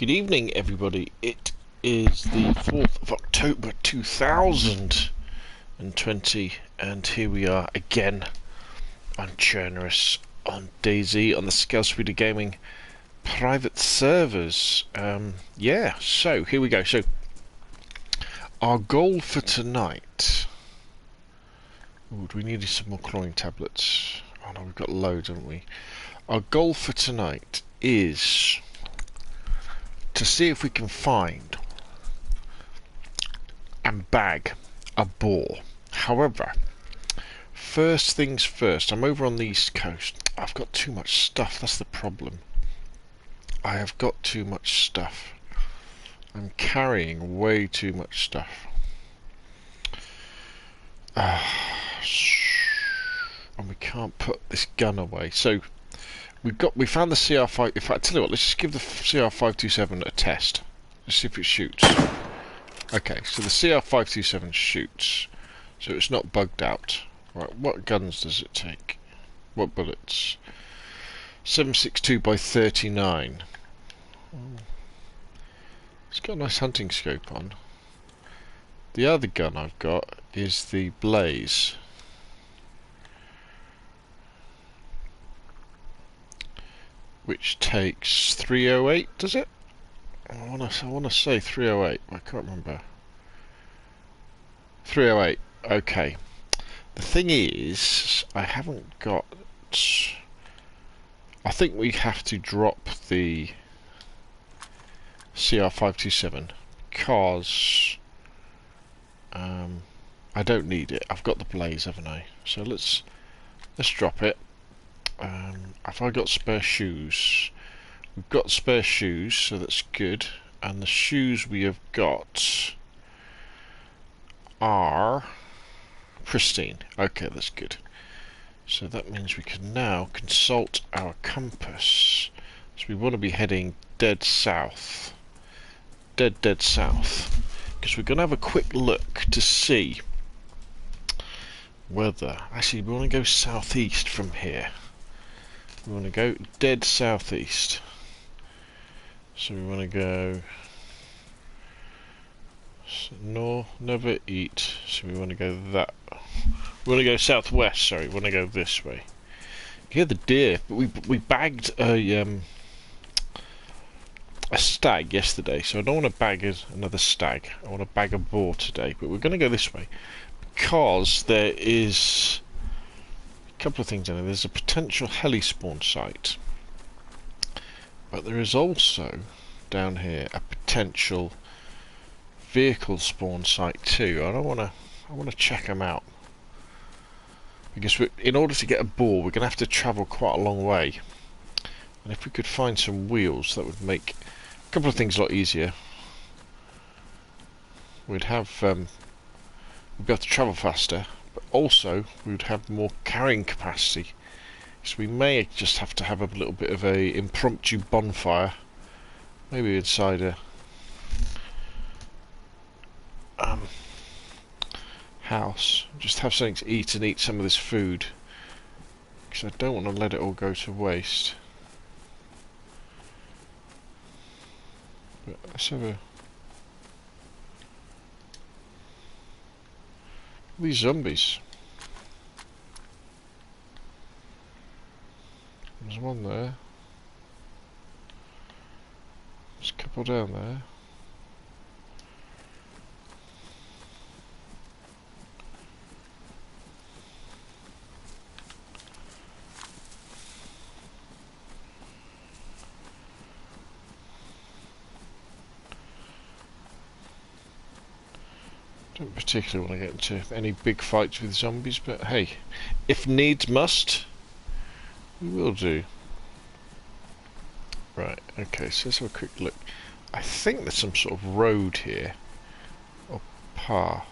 Good evening, everybody. It is the 4th of October 2020, and here we are again on Chernarus, on DayZ, on the Scalespeeder Gaming private servers. Yeah, so here we go. So, our goal for tonight... Ooh, do we need some more chlorine tablets? Oh no, we've got loads, haven't we? Our goal for tonight is to see if we can find and bag a boar. However, first things first, I'm over on the east coast. I've got too much stuff, that's the problem. I have got too much stuff. I'm carrying way too much stuff. And we can't put this gun away. So we found the CR5. In fact, I tell you what, let's just give the CR527 a test. Let's see if it shoots. Okay, so the CR527 shoots, so it's not bugged out. Right, what guns does it take? What bullets? 7.62 by 39. Oh. It's got a nice hunting scope on. The other gun I've got is the Blaze. Which takes 308, does it? I want to say 308. I can't remember. 308. Okay. The thing is, I haven't got. I think we have to drop the CR527 because I don't need it. I've got the Blaze, haven't I? So let's drop it. Have I got spare shoes? We've got spare shoes, so that's good. And the shoes we have got are pristine. Okay, that's good. So that means we can now consult our compass. So we want to be heading dead south. Dead south. Because we're going to have a quick look to see whether... Actually, we want to go southeast from here. We want to go dead southeast. So we want to go... No, never eat. So we want to go that... We want to go southwest, sorry. We want to go this way. You hear the deer, but we bagged a stag yesterday, so I don't want to bag another stag. I want to bag a boar today, but we're going to go this way because there is a couple of things in there. There's a potential heli spawn site, but there is also down here a potential vehicle spawn site too. I want to check them out because in order to get a boar, we're going to have to travel quite a long way, and if we could find some wheels, that would make a couple of things a lot easier. We'd have we'd be able to travel faster, but also we would have more carrying capacity. So we may just have to have a little bit of a impromptu bonfire, maybe inside a house. Just have something to eat and eat some of this food, because I don't want to let it all go to waste. But let's have a... These zombies. There's one there. There's a couple down there. Don't particularly want to get into any big fights with zombies, but hey, if needs must, we will do. Right, okay, so let's have a quick look. I think there's some sort of road here, or path.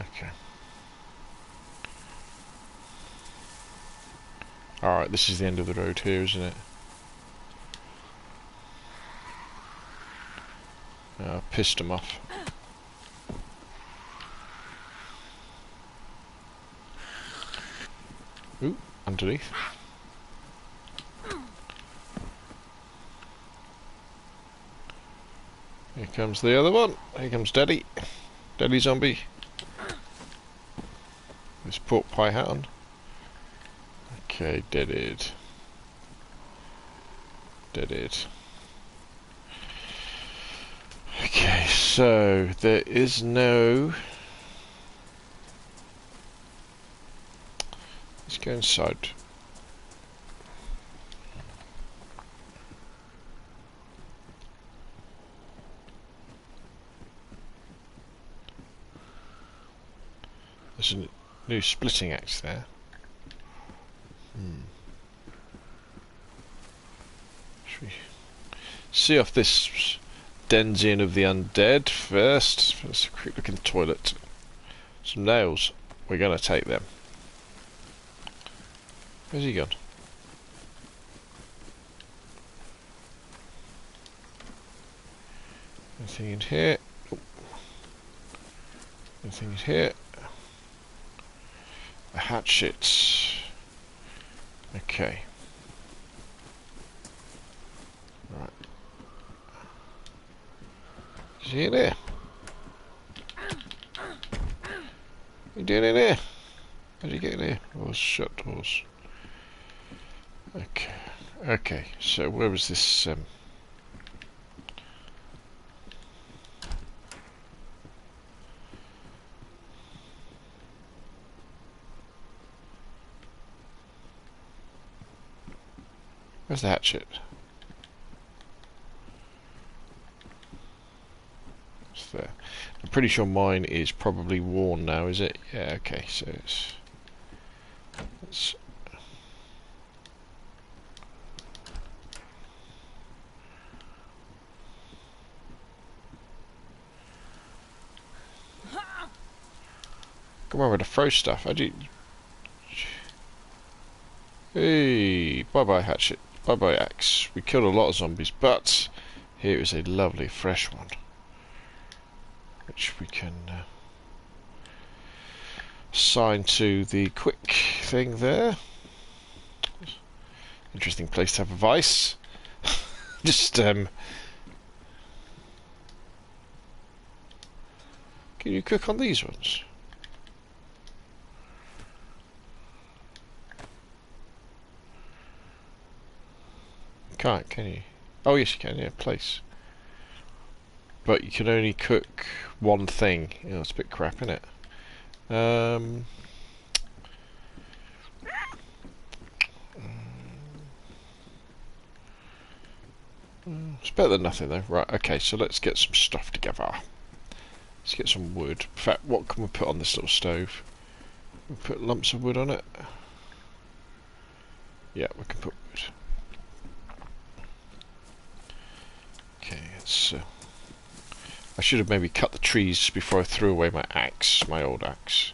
Okay. Alright, this is the end of the road here, isn't it? I pissed him off. Ooh, underneath. Here comes the other one. Here comes Daddy. Daddy zombie. This pork pie hat on. Okay, deaded. Deaded. Okay, so there is no... Let's go inside. There's a new splitting axe there. Should we see off this denizen of the undead first? Let's have a quick look in the toilet. Some nails. We're going to take them. Where's he gone? Anything in here? Oh. Anything in here? A hatchet. Okay. Right. Is he in here? What are you doing in here? How did you get in here? Oh, shut doors. Okay. Okay, so where was this where's the hatchet? It's there. I'm pretty sure mine is probably worn now, is it? Yeah, okay, so it's come over to throw stuff. I do. Hey, bye bye hatchet, bye bye axe. We killed a lot of zombies, but here is a lovely fresh one, which we can assign to the quick thing there. Interesting place to have a vice. Just can you cook on these ones? Can't, can you? Oh yes you can, yeah, place. But you can only cook one thing. You know, it's a bit crap, isn't it? It's better than nothing though. Right, okay, so let's get some stuff together. Let's get some wood. In fact, what can we put on this little stove? We put lumps of wood on it. Yeah, we can put wood. Okay, it's I should have maybe cut the trees before I threw away my axe, my old axe.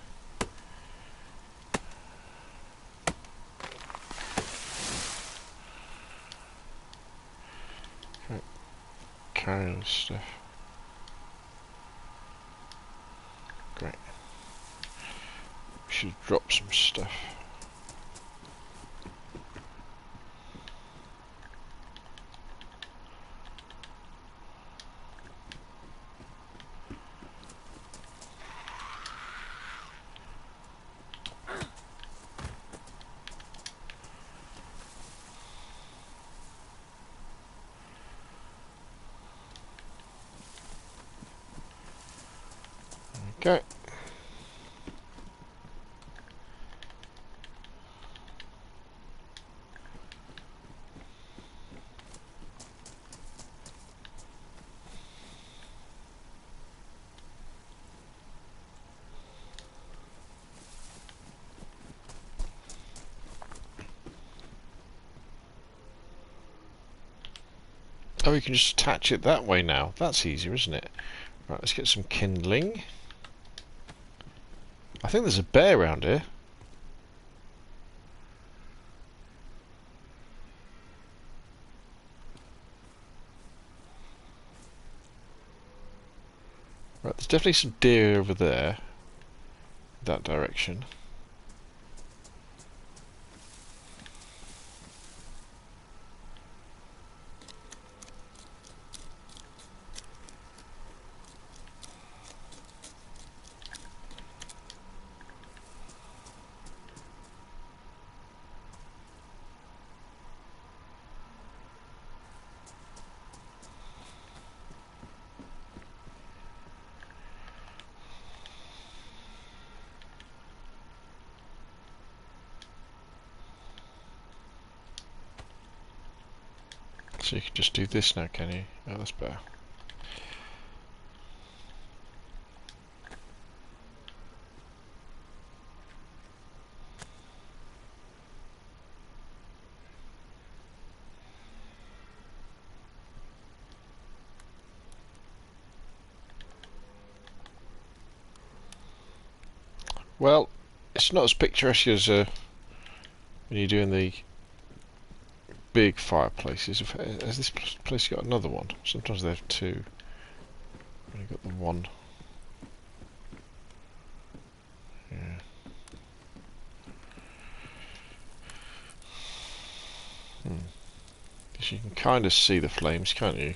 Okay, carrying stuff. Great. We should drop some stuff. Okay. Oh, you can just attach it that way now. That's easier, isn't it? Right, let's get some kindling. I think there's a bear around here. Right, there's definitely some deer over there. That direction. So you can just do this now, can you? Oh, that's better. Well, it's not as picturesque as when you're doing the big fireplaces. Has this place got another one? Sometimes they have two. Only got the one. Yeah. Because you can kind of see the flames, can't you?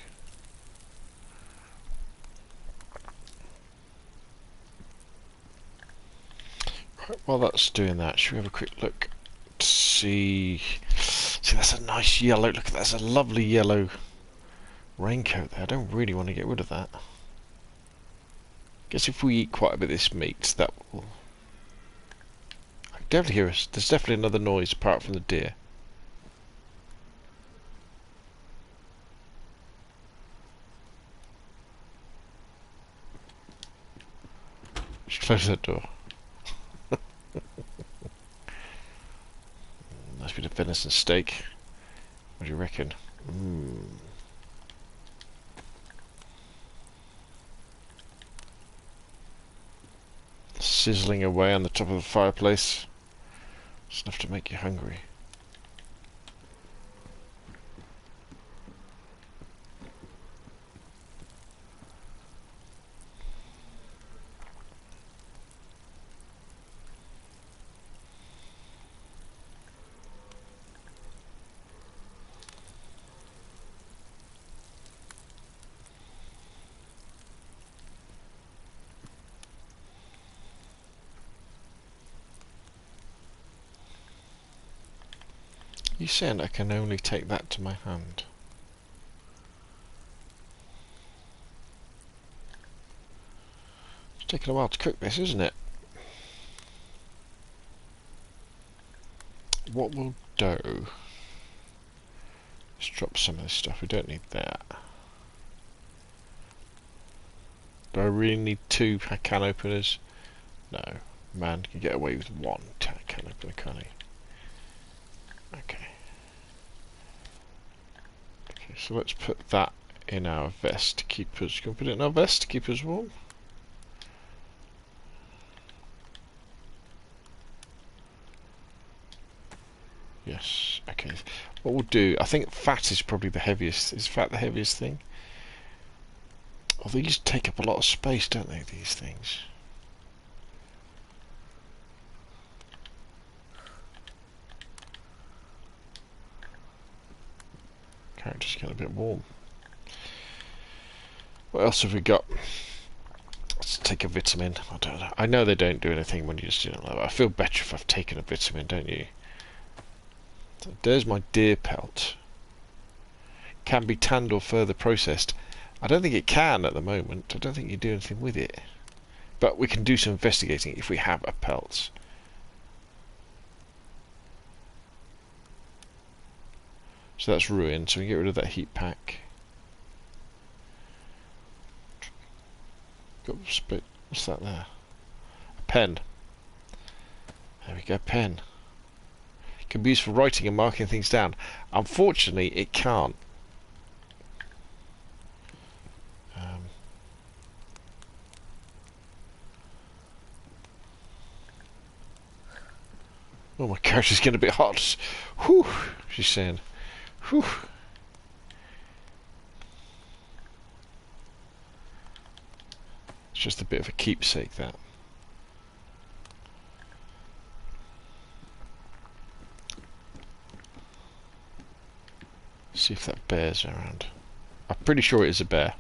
Right, while that's doing that, should we have a quick look to see? See, that's a nice yellow. Look, that's a lovely yellow raincoat there. I don't really want to get rid of that. Guess if we eat quite a bit of this meat, that will... I can definitely hear us. There's definitely another noise apart from the deer. Should close that door. Nice bit of venison steak. What do you reckon? Sizzling away on the top of the fireplace. It's enough to make you hungry. You saying I can only take that to my hand? It's taking a while to cook this, isn't it? What we'll do... Let's drop some of this stuff. We don't need that. Do I really need two can openers? No. Man can get away with one can opener, can't he? Okay. Okay, so let's put that in our vest to keep us... Can we put it in our vest to keep us warm? Yes, okay. What we'll do, I think fat is probably the heaviest. Is fat the heaviest thing? Oh, these take up a lot of space, don't they, these things? Character's getting a bit warm. What else have we got? Let's take a vitamin. I don't know. I know they don't do anything when you just do it like that. I feel better if I've taken a vitamin, don't you? So there's my deer pelt. Can be tanned or further processed. I don't think it can at the moment. I don't think you do anything with it. But we can do some investigating if we have a pelt. So that's ruined, so we can get rid of that heat pack. What's that there? A pen. There we go, pen. It can be used for writing and marking things down. Unfortunately, it can't. Oh, my character's getting a bit hot. Whew, she's saying. Whew. It's just a bit of a keepsake, that. See if that bear's around. I'm pretty sure it is a bear.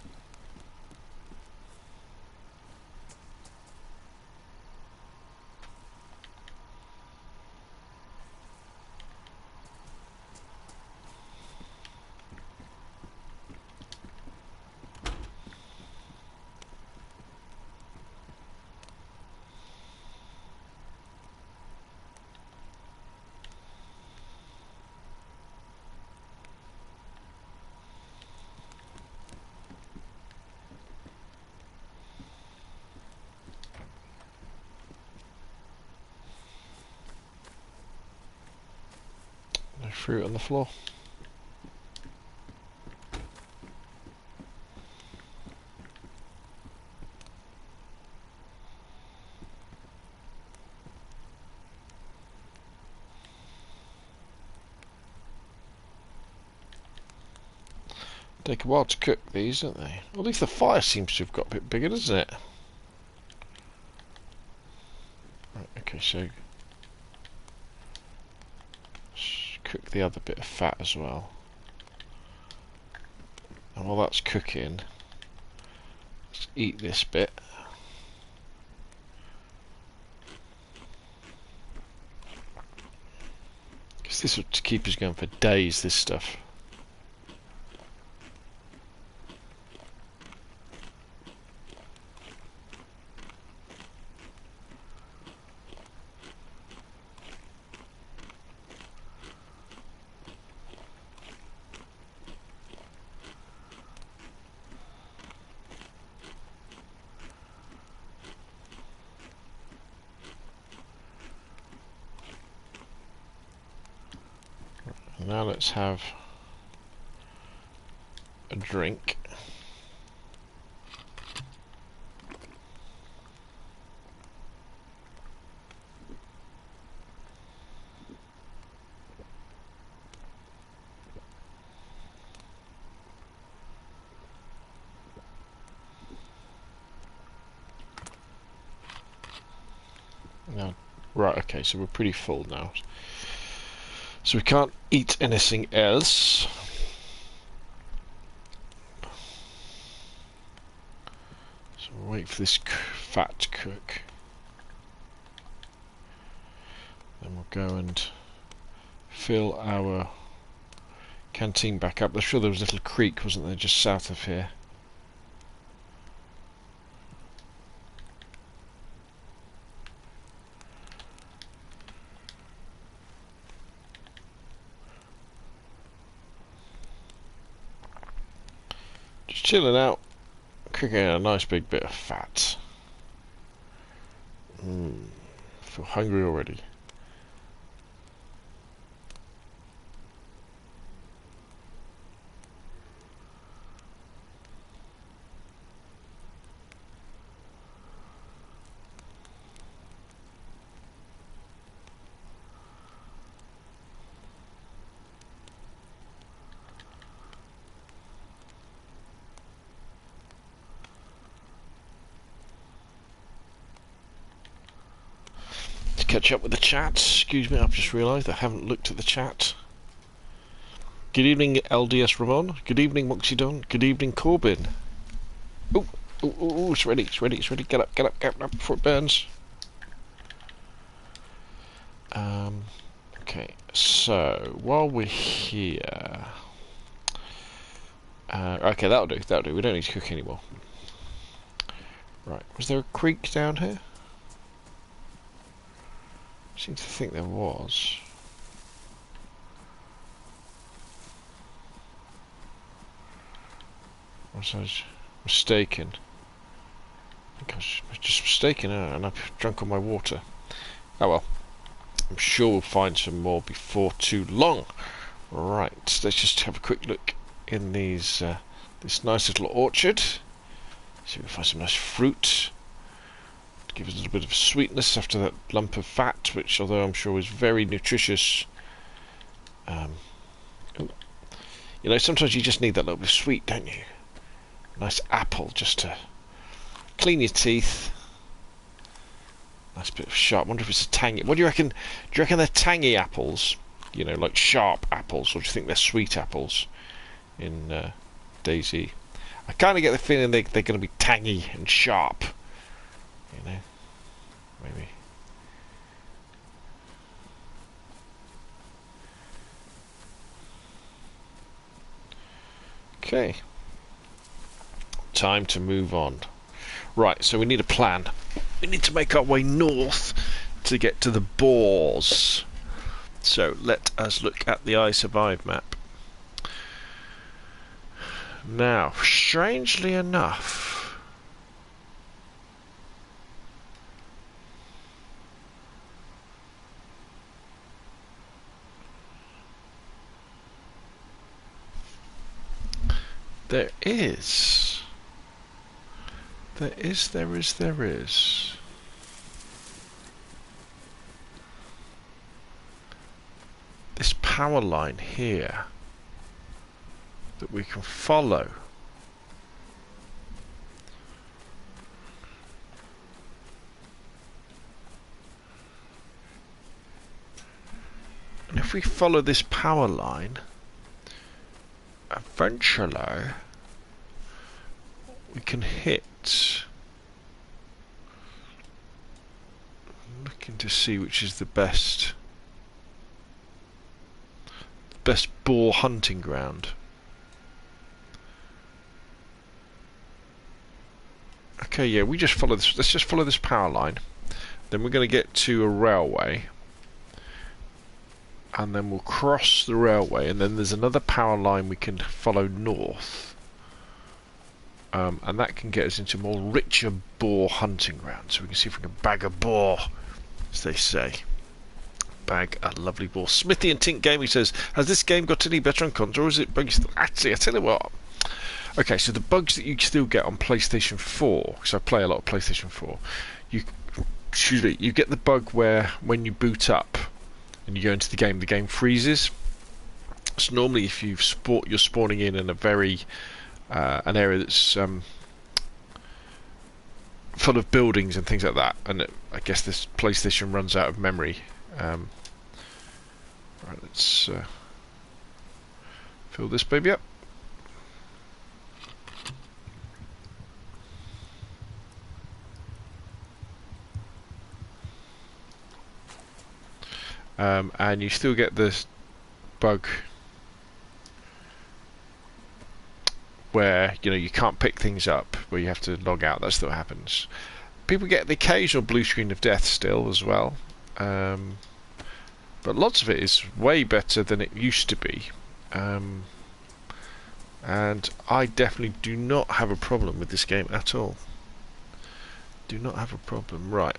No fruit on the floor. Take a while to cook these, don't they? At least the fire seems to have got a bit bigger, doesn't it? Right, okay, so cook the other bit of fat as well. And while that's cooking, let's eat this bit. Because this will keep us going for days, this stuff. Now let's have a drink. Now, right, okay, so we're pretty full now. So we can't eat anything else. So we'll wait for this fat to cook. Then we'll go and fill our canteen back up. I'm sure there was a little creek, wasn't there, just south of here. Just chilling out, cooking a nice big bit of fat. I feel hungry already. Catch up with the chat. Excuse me, I've just realised I haven't looked at the chat. Good evening, LDS Ramon. Good evening, Moxie Don. Good evening, Corbin. Oh, it's ready, it's ready, it's ready. Get up, get up, get up before it burns. Okay, so while we're here, okay, that'll do, that'll do. We don't need to cook anymore. Right, was there a creek down here? I seem to think there was. Was I mistaken? I think I was just mistaken, and I've drunk all my water. Oh well. I'm sure we'll find some more before too long. Right, let's just have a quick look in these this nice little orchard. See if we can find some nice fruit. Give us a little bit of sweetness after that lump of fat, which, although I'm sure is very nutritious, you know, sometimes you just need that little bit of sweet, don't you? Nice apple just to clean your teeth. Nice bit of sharp. Wonder if it's a tangy. What do you reckon? Do you reckon they're tangy apples? You know, like sharp apples, or do you think they're sweet apples in DayZ? I kind of get the feeling they're going to be tangy and sharp. You know, maybe. Okay. Time to move on. Right, so we need a plan. We need to make our way north to get to the boars. So let us look at the I Survive map. Now, strangely enough, There is. There is. This power line here that we can follow. And if we follow this power line, eventually we can hit. I'm looking to see which is the best boar hunting ground. Okay, yeah, we just follow this. Let's just follow this power line. Then we're going to get to a railway, and then we'll cross the railway, and then there's another power line we can follow north, and that can get us into more richer boar hunting ground. So we can see if we can bag a boar, as they say. Bag a lovely boar. Smithy and Tink Gaming says, has this game got any better on console, or is it buggy still? Actually, I tell you what. Okay, so the bugs that you still get on PlayStation 4, because I play a lot of PlayStation 4, you get the bug where when you boot up and you go into the game freezes. So normally if you're spawning in a very an area that's full of buildings and things like that, and I guess this PlayStation runs out of memory. Right, let's fill this baby up. And you still get this bug where you can't pick things up, where you have to log out. That still happens. People get the occasional blue screen of death still as well, but lots of it is way better than it used to be, and I definitely do not have a problem with this game at all. Do not have a problem. Right.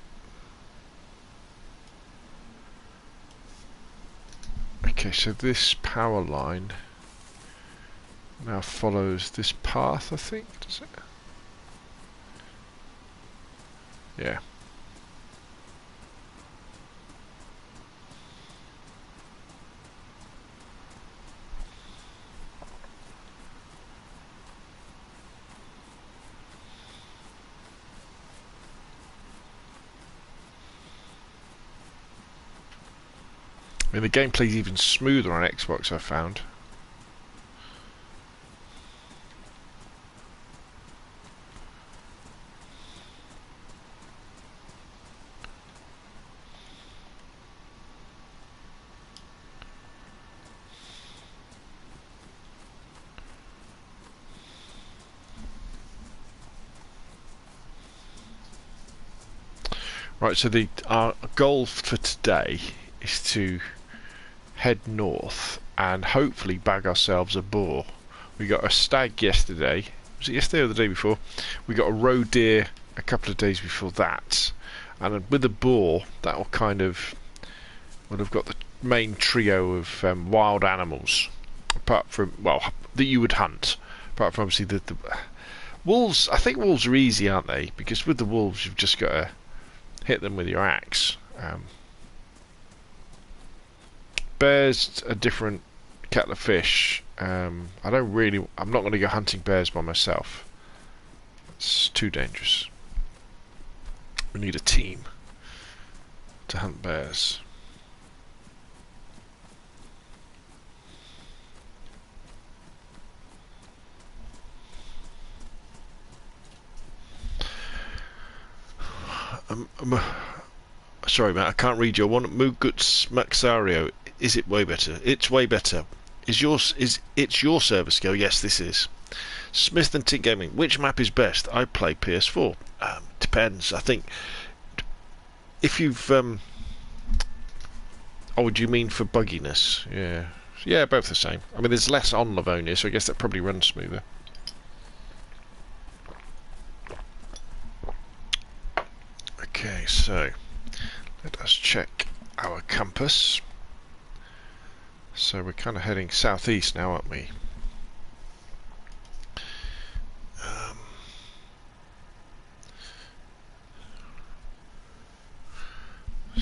Okay, so this power line now follows this path, I think, does it? Yeah. I mean, the gameplay's even smoother on Xbox, I found. Right, so our goal for today is to head north and hopefully bag ourselves a boar. We got a stag yesterday. Was it yesterday or the day before? We got a roe deer a couple of days before that, and with the boar that will kind of have got the main trio of wild animals, apart from, well, that you would hunt, apart from obviously the wolves. I think wolves are easy, aren't they? Because with the wolves you've just got to hit them with your axe. Bears are different kettle of fish. I'm not going to go hunting bears by myself. It's too dangerous. We need a team to hunt bears. Sorry, Matt, I can't read your one. Muguts Maxario. Is it way better? It's way better. It's your server skill? Yes, this is. Smith and Tink Gaming. Which map is best? I play PS4. Depends. I think if you've oh, do you mean for bugginess? Yeah. Yeah, both the same. I mean, there's less on Livonia, so I guess that probably runs smoother. Okay, so let us check our compass. So we're kind of heading southeast now, aren't we?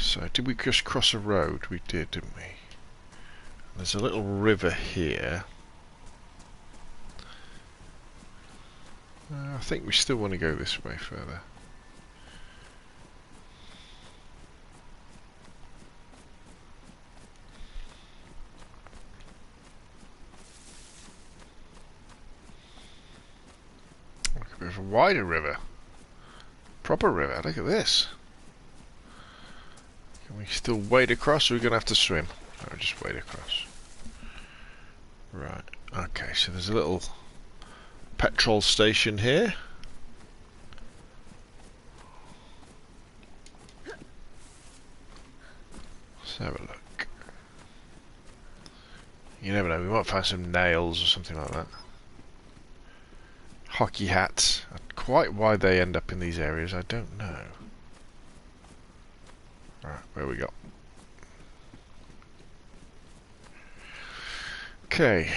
So, did we just cross a road? We did, didn't we? There's a little river here. I think we still want to go this way further. Look, a bit of a wider river. Proper river, look at this. Can we still wade across, or are we going to have to swim? No, just wade across. Right, okay, so there's a little petrol station here. Let's have a look. You never know, we might find some nails or something like that. Hockey hats. Quite why they end up in these areas, I don't know. Right, where we go? Okay.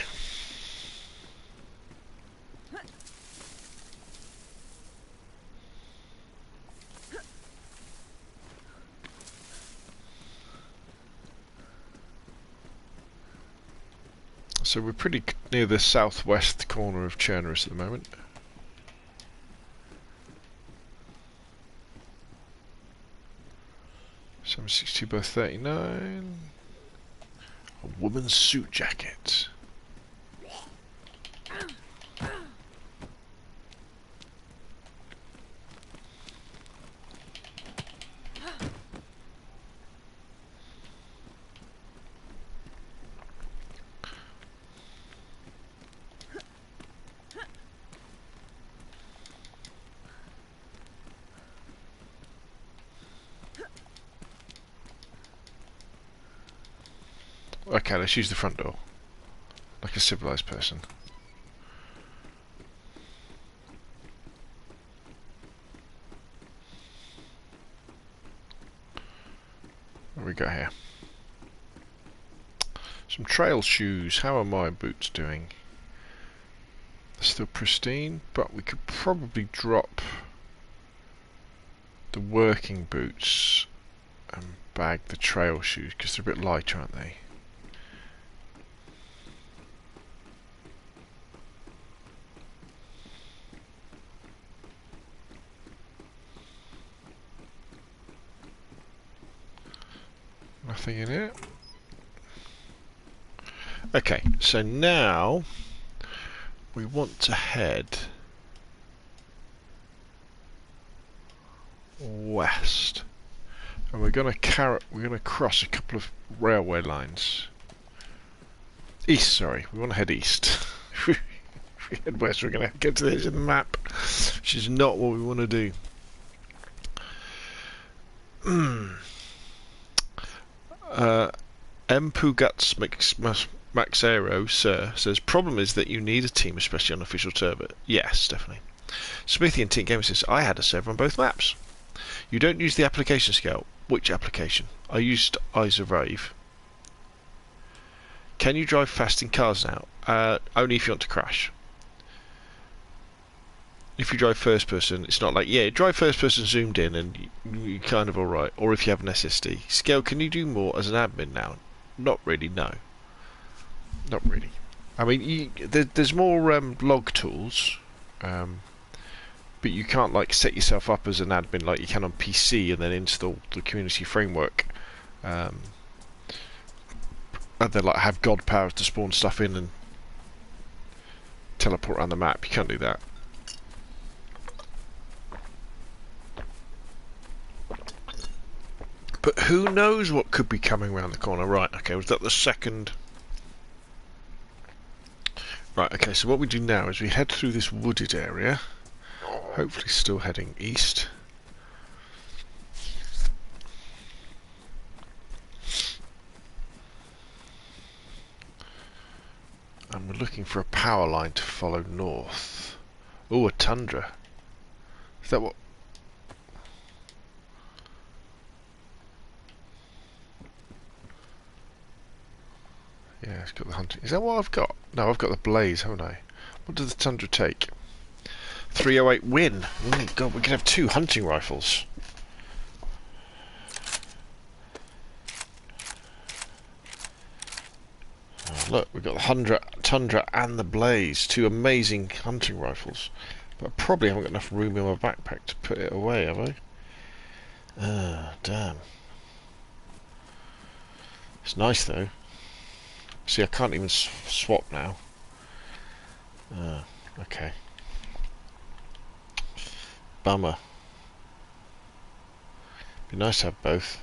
So we're pretty near the southwest corner of Chernarus at the moment. $762 by 39. A woman's suit jacket. Okay, let's use the front door. Like a civilized person. What have we got here? Some trail shoes. How are my boots doing? They're still pristine, but we could probably drop the working boots and bag the trail shoes because they're a bit lighter, aren't they? Nothing in it. Okay, so now we want to head west, and we're going to cross a couple of railway lines. East, sorry. We want to head east. If we head west, we're going to get to the edge of the map, which is not what we want to do. Mpuguts Maxero, sir, says, problem is that you need a team, especially on official turbot. Yes, definitely. Smithy and Tink Gamer says, I had a server on both maps. You don't use the application scale. Which application? I used Eyes of Rave. Can you drive fast in cars now? Only if you want to crash. If you drive first person, it's not like, yeah, drive first person zoomed in and you're kind of alright. Or if you have an SSD. Scale, can you do more as an admin now? Not really, no. Not really. I mean, there's more log tools, but you can't like set yourself up as an admin like you can on PC and then install the community framework. And then like have god powers to spawn stuff in and teleport around the map. You can't do that. But who knows what could be coming around the corner. Right, okay, was that the second? Right, okay, so what we do now is we head through this wooded area. Hopefully still heading east. And we're looking for a power line to follow north. Oh, a tundra. Is that what? Yeah, it's got the hunting. Is that what I've got? No, I've got the blaze, haven't I? What does the tundra take? 308 win. Oh God, we could have 2 hunting rifles. look, we've got the Tundra and the Blaze, two amazing hunting rifles. But I probably haven't got enough room in my backpack to put it away, have I? Ah, damn. It's nice though. See, I can't even swap now. Okay. Bummer. Be nice to have both.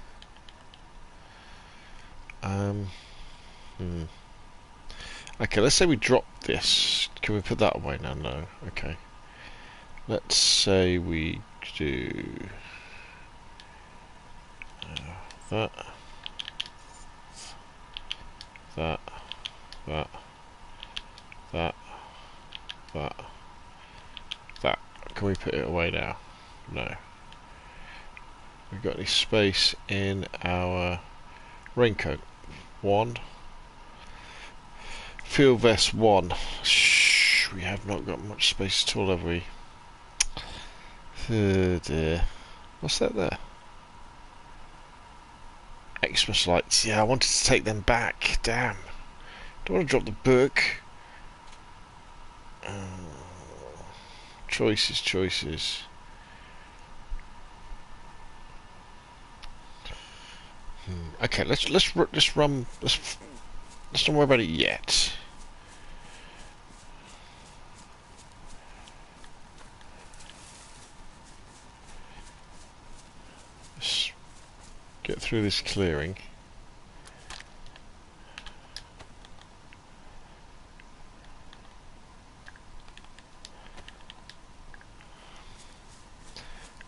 Okay, let's say we drop this. Can we put that away now? No. Okay. Let's say we do that, that, that, that, that, that. Can we put it away now? No. We've got any space in our raincoat? 1. Field vest 1. Shh, we have not got much space at all, have we? Oh dear. What's that there? Xmas lights. Yeah, I wanted to take them back. Damn. Don't want to drop the book. Choices. Okay, let's run. Let's don't worry about it yet. Let's get through this clearing.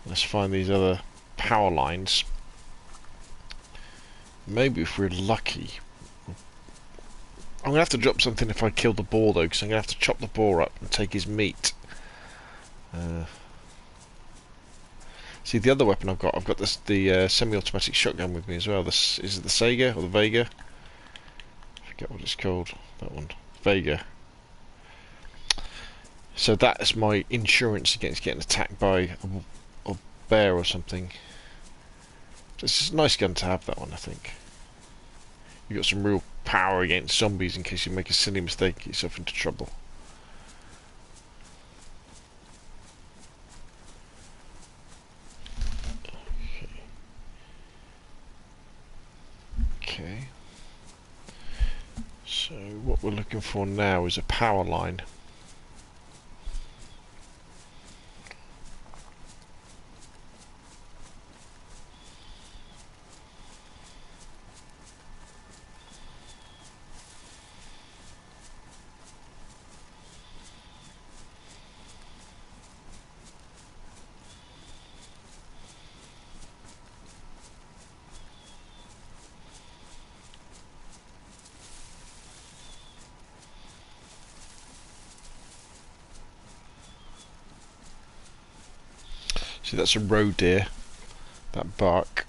Let's find these other power lines. Maybe if we're lucky. I'm going to have to drop something if I kill the boar though, because I'm going to have to chop the boar up and take his meat. See, the other weapon I've got this, the semi-automatic shotgun with me as well. This is it the Sega or the Vega? I forget what it's called. That one, Vega. So that is my insurance against getting attacked by a bear or something. It's a nice gun to have, that one, I think. You've got some real power against zombies in case you make a silly mistake, get yourself into trouble. Okay. So what we're looking for now is a power line. See, that's a roe deer, that bark.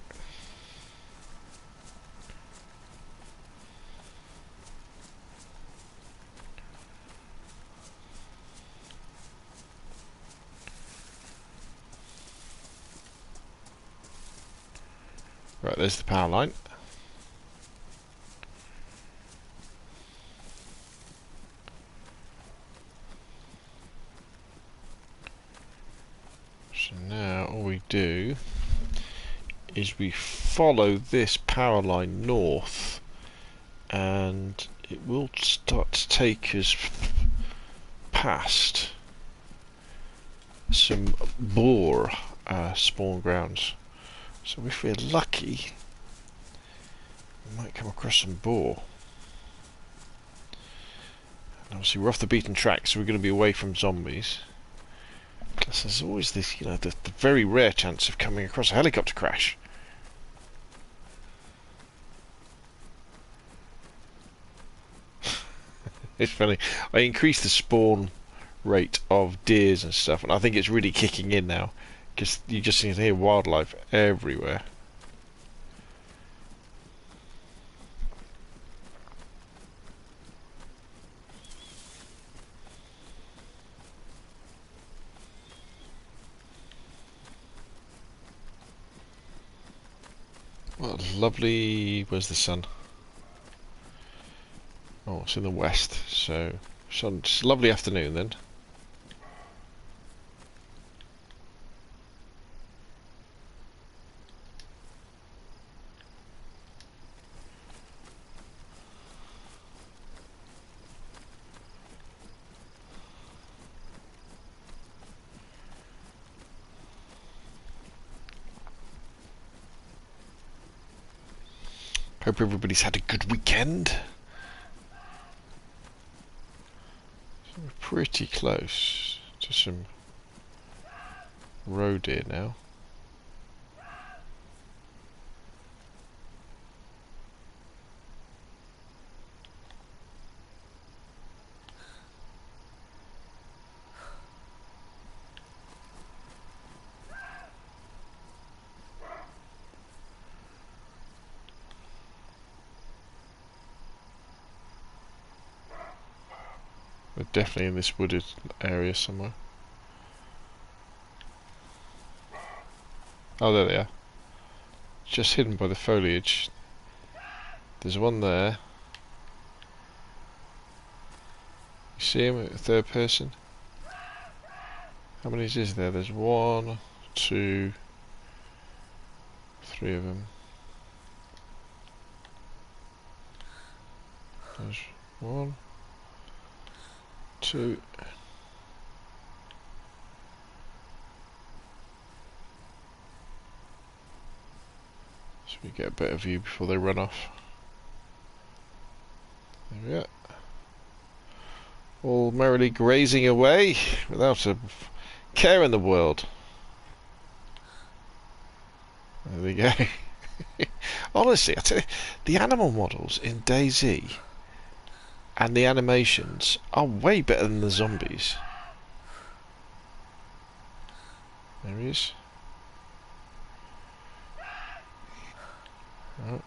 Right, there's the power line. So now all we do is we follow this power line north, and it will start to take us past some boar spawn grounds. So if we're lucky, we might come across some boar. And obviously we're off the beaten track, so we're going to be away from zombies. Plus there's always this, you know, the very rare chance of coming across a helicopter crash. It's funny. I increased the spawn rate of deers and stuff, and I think it's really kicking in now. Because you just seem to hear wildlife everywhere. What lovely... Where's the sun? Oh, it's in the west, so it's a lovely afternoon then. Hope everybody's had a good weekend. So we're pretty close to some roe deer now. We're definitely in this wooded area somewhere. Oh, there they are. Just hidden by the foliage. There's one there. You see him at third person? How many is there? There's 1, 2, 3 of them. There's 1, 2. So we get a better view before they run off. There we are. All merrily grazing away without a care in the world. There we go. Honestly, I tell you, the animal models in DayZ and the animations are way better than the zombies. There he is. Right.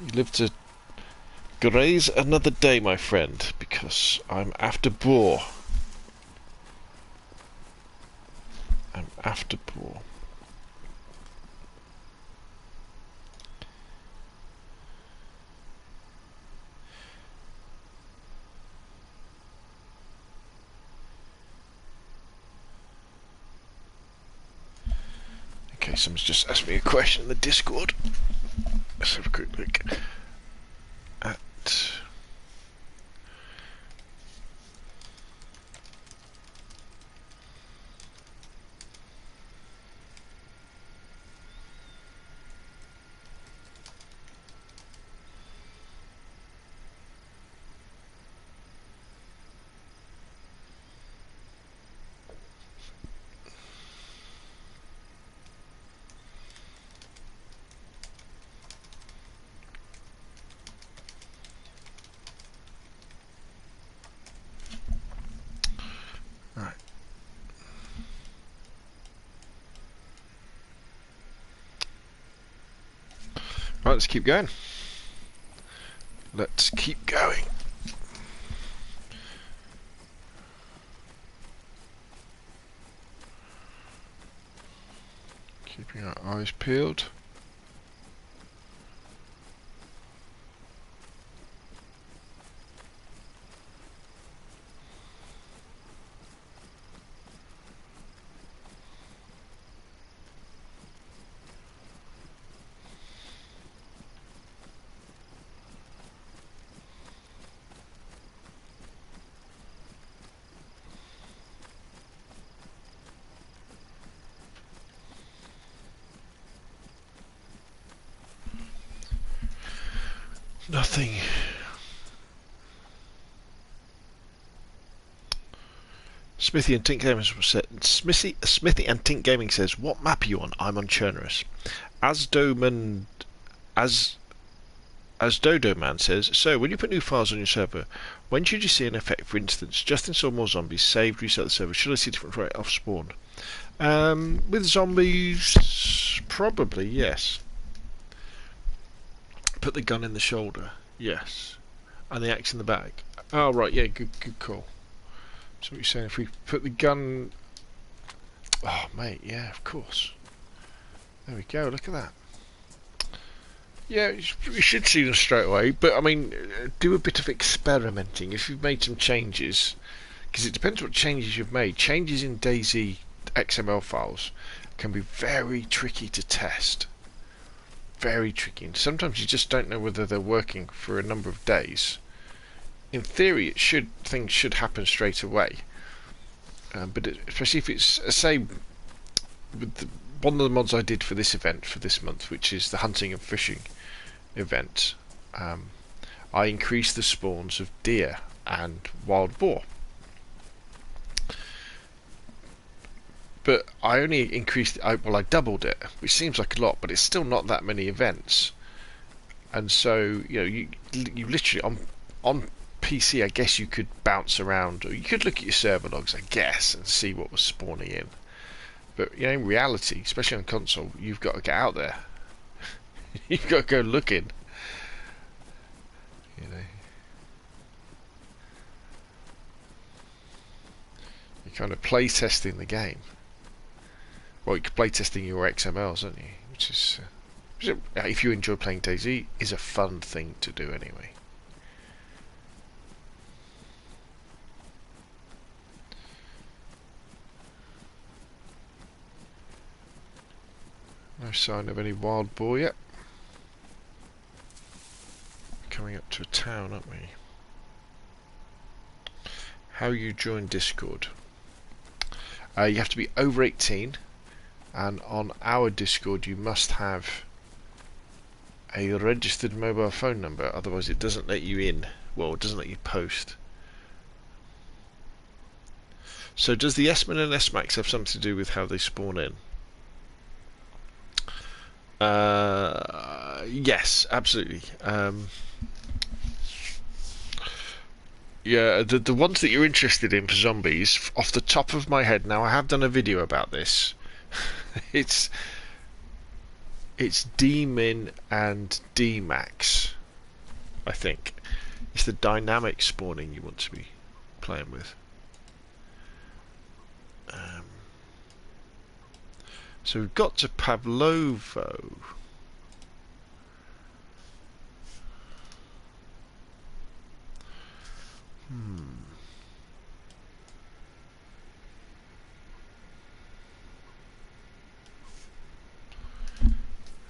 You live to graze another day, my friend, because I'm after boar. I'm after boar. Okay, someone's just asked me a question in the Discord. Let's have a quick look at... Right, let's keep going. Let's keep going. Keeping our eyes peeled. Nothing. Smithy and Tink Gaming said, Smithy and Tink Gaming says, "What map are you on?" I'm on Chernarus. As Dodo Man says, "So when you put new files on your server, when should you see an effect? For instance, just install more zombies, saved, reset the server. Should I see different rate off spawn?" With zombies, probably yes. Put the gun in the shoulder, yes, and the axe in the back. Oh right, yeah, good call. So what you're saying, if we put the gun... Oh mate, yeah, of course. There we go, look at that. Yeah, you should see them straight away. But I mean, do a bit of experimenting. If you've made some changes, because it depends what changes you've made. Changes in DayZ XML files can be very tricky to test. Very tricky. And sometimes you just don't know whether they're working for a number of days. In theory, things should happen straight away. But especially if it's, say, with one of the mods I did for this event for this month, which is the hunting and fishing event, I increased the spawns of deer and wild boar. But I only increased I doubled it, which seems like a lot, but it's still not that many events. And so, you literally on PC, I guess you could bounce around, or you could look at your server logs, I guess, and see what was spawning in. But in reality, especially on console, you've got to get out there. You've got to go looking. You're kind of play testing the game. Well, you're play testing your XMLs, aren't you? Which is, if you enjoy playing DayZ, is a fun thing to do anyway. No sign of any wild boar yet. Coming up to a town, aren't we? How you join Discord? You have to be over 18, and on our Discord you must have a registered mobile phone number, otherwise it doesn't let you in. Well, it doesn't let you post. So does the S-Min and S-Max have something to do with how they spawn in? Yes, absolutely. Yeah, the ones that you're interested in for zombies, off the top of my head, now I have done a video about this. it's D-Min and D-Max, I think. It's the dynamic spawning you want to be playing with. So we've got to Pavlovo.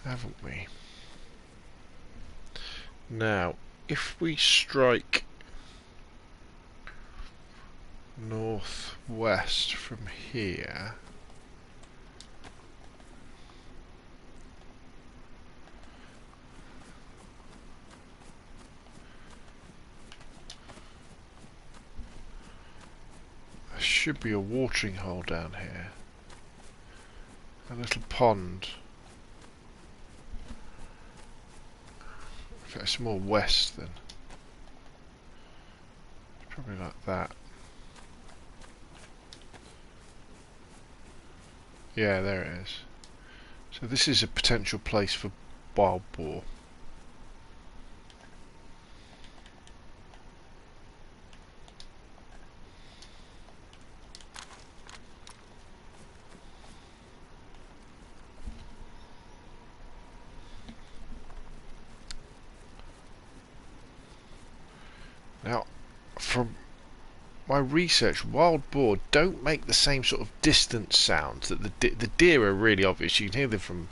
Haven't we? Now, if we strike northwest from here, there should be a watering hole down here. A little pond. If it's more west then. Probably like that. Yeah, there it is. So this is a potential place for wild boar. Now, from my research, wild boar don't make the same sort of distance sounds that the deer are really obvious. You can hear them from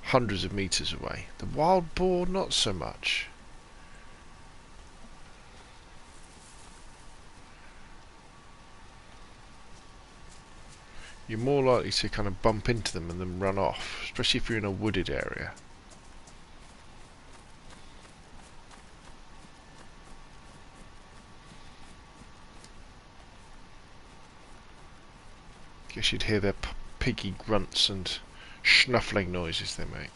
hundreds of meters away. The wild boar, not so much. You're more likely to kind of bump into them and then run off, especially if you're in a wooded area. Guess you'd hear their piggy grunts and snuffling noises they make.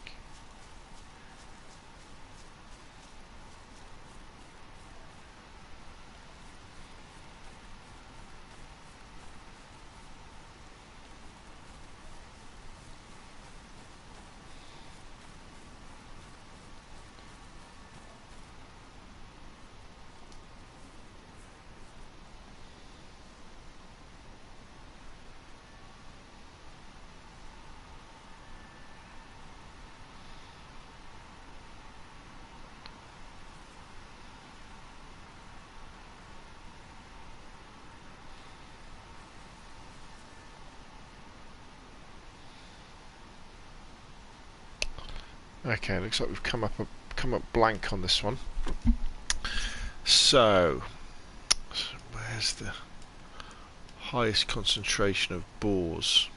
Okay, looks like we've come up blank on this one. So where's the highest concentration of boars?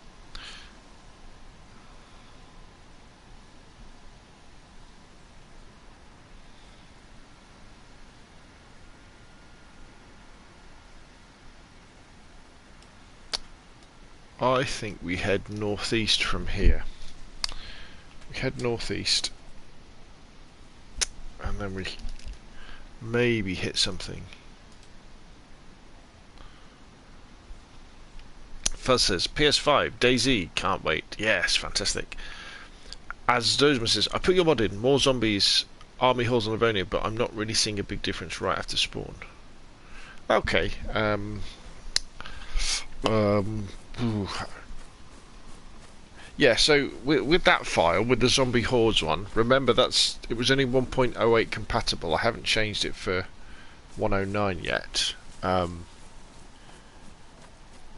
I think we head northeast from here. We head northeast, and then we maybe hit something. Fuzz says, PS5, DayZ, can't wait. Yes, fantastic. As Dozman says, I put your mod in, more zombies, army halls on Livonia, but I'm not really seeing a big difference right after spawn. Okay, yeah, so with that file, with the zombie hordes one, remember it was only 1.08 compatible. I haven't changed it for 109 yet.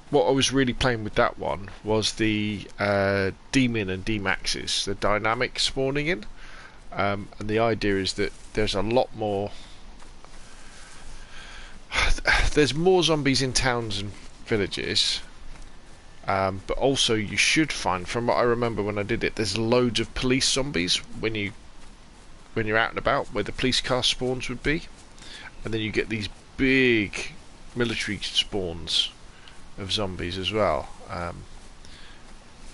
What I was really playing with that one was the D-min and D-maxes, the dynamic spawning in. And the idea is that there's a lot more... There's more zombies in towns and villages, but also you should find, from what I remember when I did it, there's loads of police zombies when you're out and about, where the police car spawns would be, and then you get these big military spawns of zombies as well,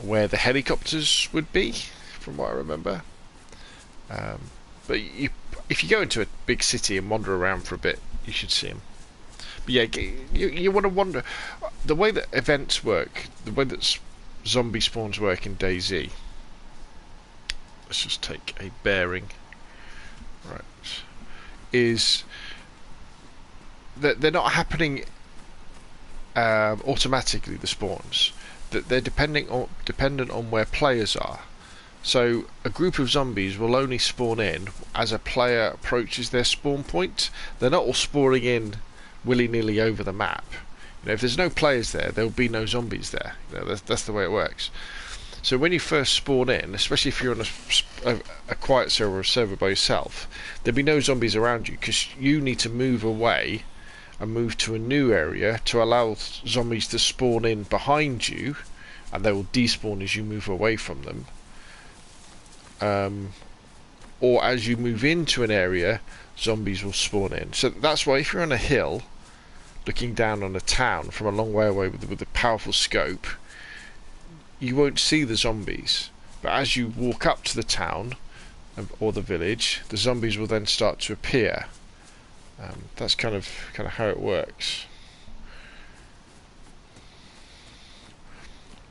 where the helicopters would be, from what I remember. But if you go into a big city and wander around for a bit, you should see them. But yeah, you want to wander. The way that events work, the way that zombie spawns work in DayZ. Let's just take a bearing. Right, is that they're not happening automatically, the spawns. That they're dependent on where players are. So a group of zombies will only spawn in as a player approaches their spawn point. They're not all spawning in willy-nilly over the map. You know, if there's no players there, there'll be no zombies there. You know, that's the way it works. So when you first spawn in, especially if you're on a quiet server or a server by yourself, there'll be no zombies around you, because you need to move away and move to a new area to allow zombies to spawn in behind you, and they will despawn as you move away from them. Or as you move into an area, zombies will spawn in. So that's why if you're on a hill looking down on a town from a long way away with a powerful scope, you won't see the zombies. But as you walk up to the town or the village, the zombies will then start to appear. That's kind of how it works.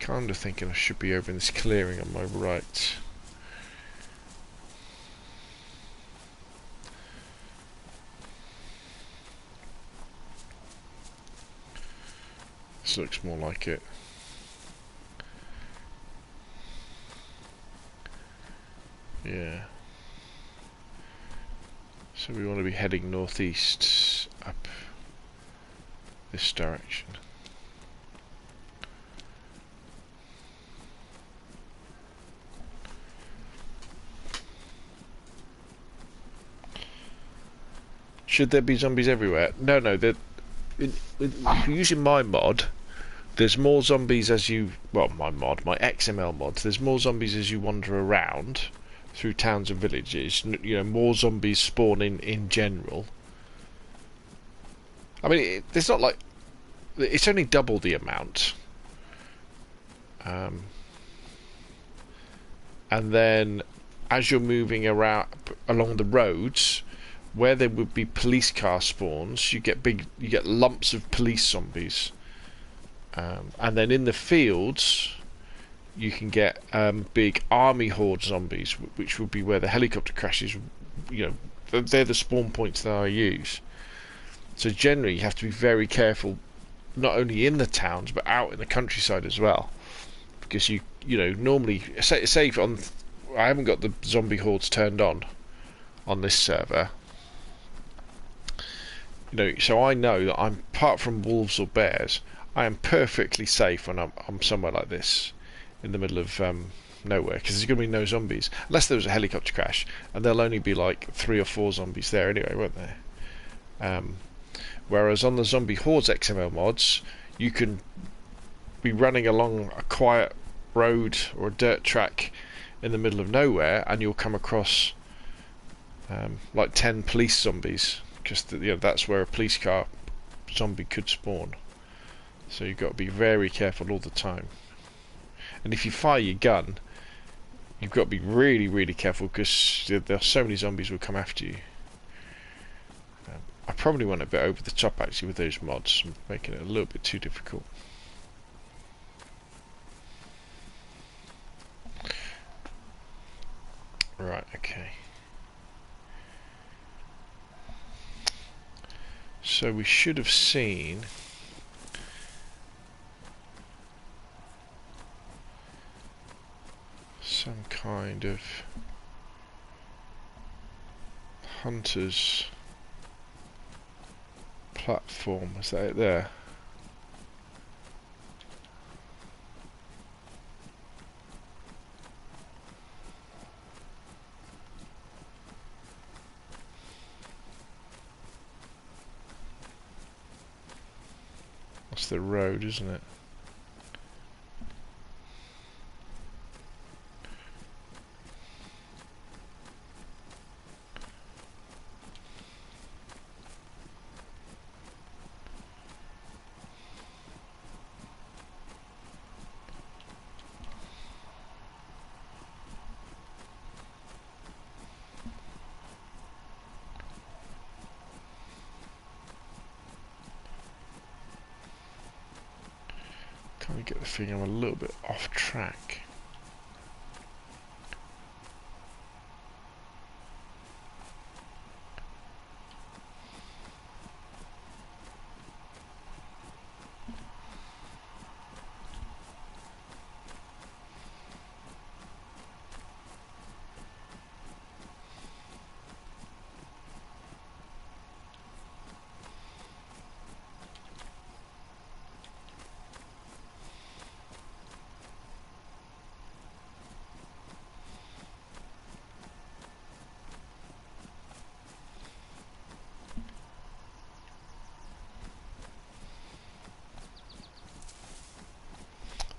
Kind of thinking I should be over in this clearing on my right. This looks more like it. Yeah. So we want to be heading northeast up this direction. Should there be zombies everywhere? No, if you're using my mod, there's more zombies as you... Well, my XML mod. There's more zombies as you wander around through towns and villages. You know, more zombies spawn in general. I mean, there's not like... It's only double the amount. And then, as you're moving around along the roads, where there would be police car spawns, you get lumps of police zombies. And then in the fields, you can get big army horde zombies, which would be where the helicopter crashes. You know, they're the spawn points that I use. So generally, you have to be very careful, not only in the towns but out in the countryside as well, because you know normally say on I haven't got the zombie hordes turned on this server. You know, so I know that I'm, apart from wolves or bears, I am perfectly safe when I'm somewhere like this, in the middle of nowhere, because there's going to be no zombies unless there was a helicopter crash, and there'll only be like 3 or 4 zombies there anyway, won't there? Whereas on the Zombie Hordes XML mods, you can be running along a quiet road or a dirt track in the middle of nowhere, and you'll come across like 10 police zombies, because that's where a police car zombie could spawn. So you've got to be very careful all the time. And if you fire your gun, you've got to be really, really careful, because there are so many zombies will come after you. I probably went a bit over the top actually with those mods, making it a little bit too difficult. Right, okay. So we should have seen some kind of hunters platform. Is that it there? That's the road, isn't it? Can't get the feeling I'm a little bit off track.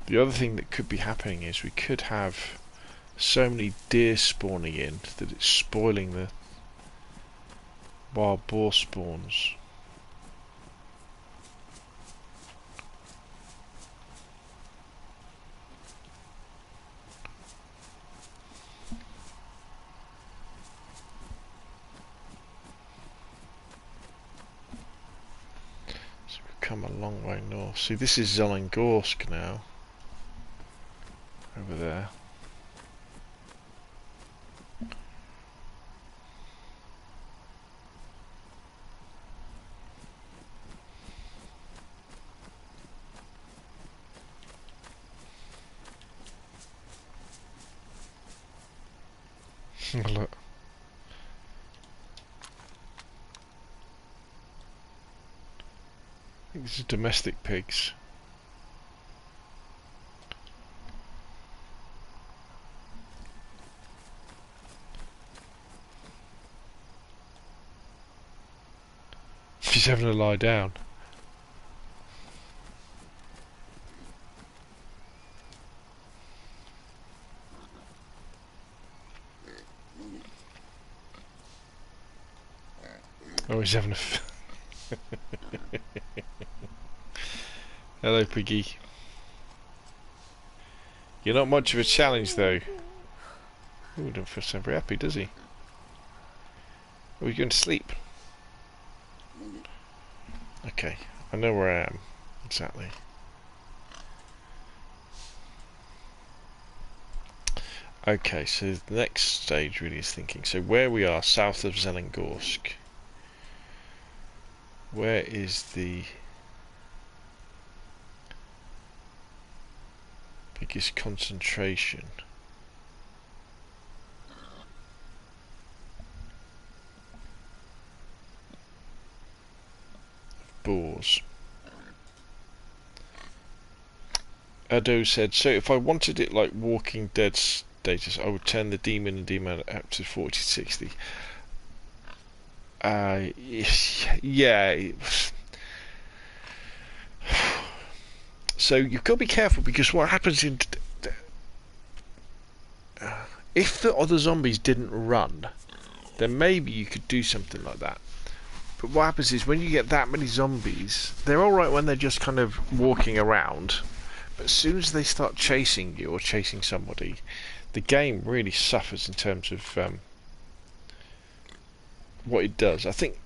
The other thing that could be happening is we could have so many deer spawning in that it's spoiling the wild boar spawns. So we've come a long way north. See, this is Zelengorsk now. Over there. Look. I think these are domestic pigs. She's having to lie down. Oh, he's having a Hello, Piggy. You're not much of a challenge, though. Oh, he don't feel so very happy, does he? Are we going to sleep? Okay, I know where I am, exactly. Okay, so the next stage really is thinking. So where we are, south of Zelengorsk. Where is the biggest concentration? Boars. Ado said, so if I wanted it like Walking Dead status, I would turn the demon and demon up to 40-60. Yeah. So you've got to be careful, because what happens if the other zombies didn't run, then maybe you could do something like that. But what happens is, when you get that many zombies, they're alright when they're just kind of walking around, but as soon as they start chasing you or chasing somebody, the game really suffers in terms of what it does. I think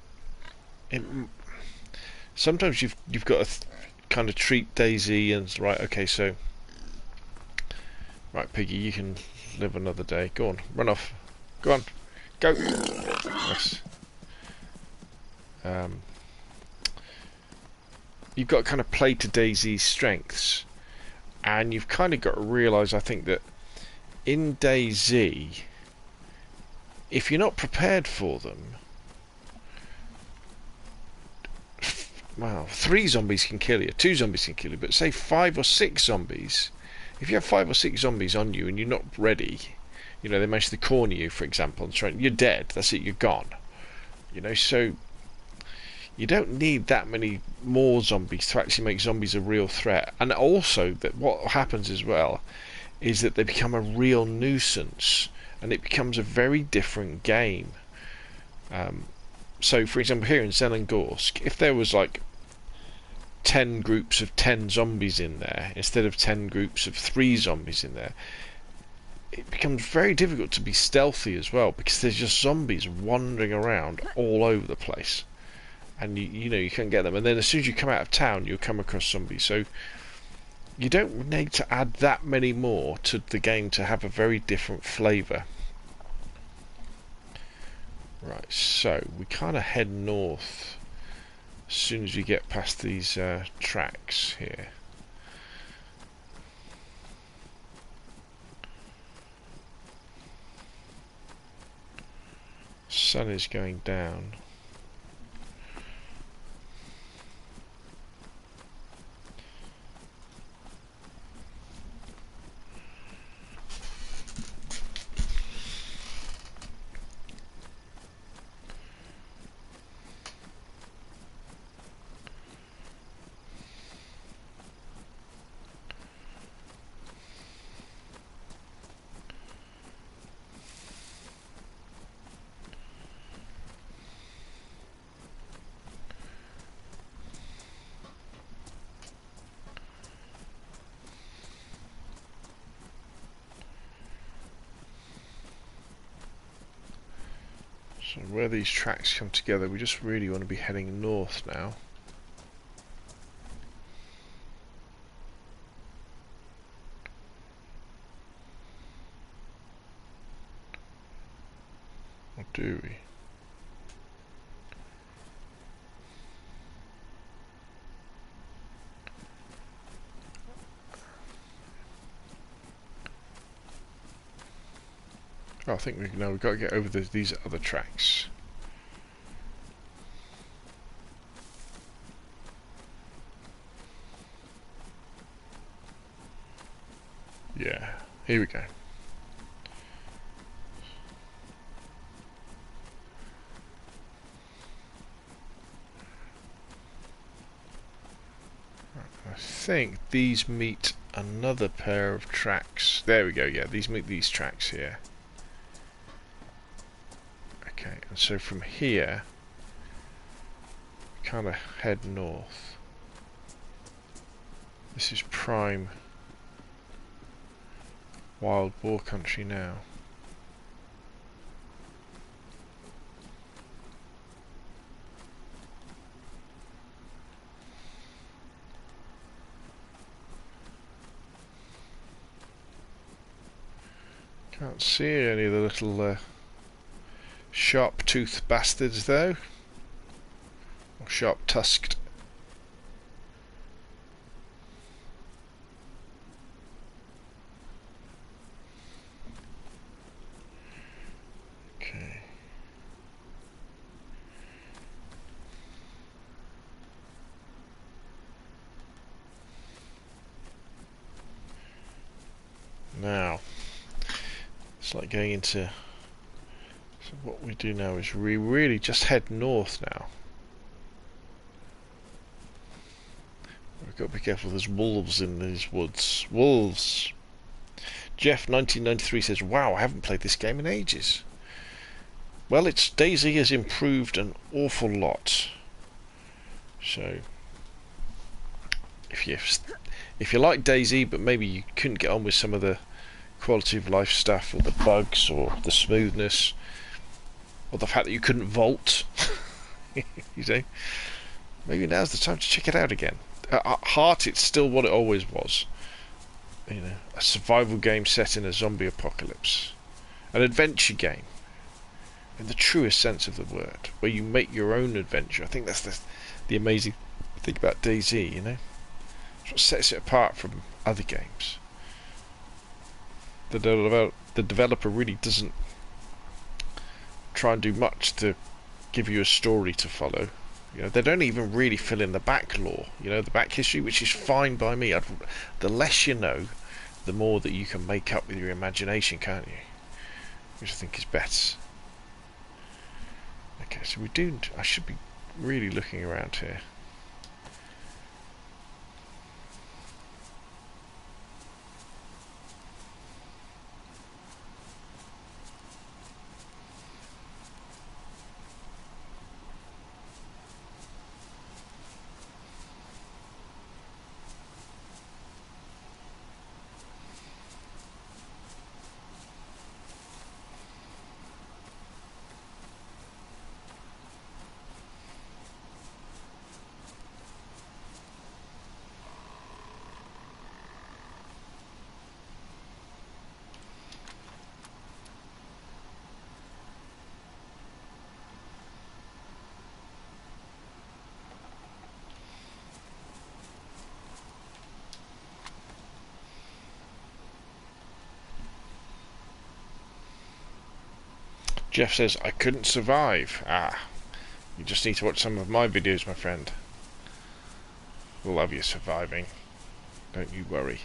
sometimes you've got to kind of treat DayZ and right. Okay, so right, Piggy, you can live another day. Go on, run off. Go on, go. Yes. You've got to kind of play to DayZ's strengths, and you've kind of got to realise, I think, that in DayZ, if you're not prepared for them, well, 3 zombies can kill you, 2 zombies can kill you, but say 5 or 6 zombies, if you have 5 or 6 zombies on you and you're not ready, you know, they manage to corner you, for example, and try, you're dead, that's it, you're gone. You know, so you don't need that many more zombies to actually make zombies a real threat. And also, that what happens as well is that they become a real nuisance, and it becomes a very different game. So, for example, here in Zelengorsk, if there was like 10 groups of 10 zombies in there instead of 10 groups of 3 zombies in there, it becomes very difficult to be stealthy as well, because there's just zombies wandering around all over the place, and you know, you can't get them. And then as soon as you come out of town, you'll come across zombies. So you don't need to add that many more to the game to have a very different flavour. Right, so we kind of head north as soon as we get past these tracks here. Sun is going down. So where these tracks come together, we just really want to be heading north now. Or do we? Oh, I think we've got to get over these other tracks. Yeah, here we go. I think these meet another pair of tracks. There we go, yeah, these meet these tracks here. Okay, and so from here, kind of head north. This is prime wild boar country now. Can't see any of the little sharp-toothed bastards though, or sharp-tusked. Okay. going into... So what we do now is we really just head north now. We've got to be careful, there's wolves in these woods. Wolves! Jeff 1993 says, wow, I haven't played this game in ages. Well, DayZ has improved an awful lot. So, if you like DayZ, but maybe you couldn't get on with some of the quality of life stuff, or the bugs, or the smoothness, or the fact that you couldn't vault, you know, maybe now's the time to check it out again. At heart, it's still what it always was. You know, a survival game set in a zombie apocalypse, an adventure game, in the truest sense of the word, where you make your own adventure. I think that's the amazing thing about DayZ, you know. It's what sets it apart from other games. The developer really doesn't try and do much to give you a story to follow. You know, they don't even really fill in the back lore, you know, the back history, which is fine by me. The less you know, the more that you can make up with your imagination, can't you? Which I think is best. Okay, so I should be really looking around here. Jeff says, I couldn't survive. Ah, you just need to watch some of my videos, my friend. We'll have you surviving. Don't you worry.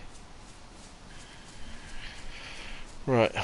Right.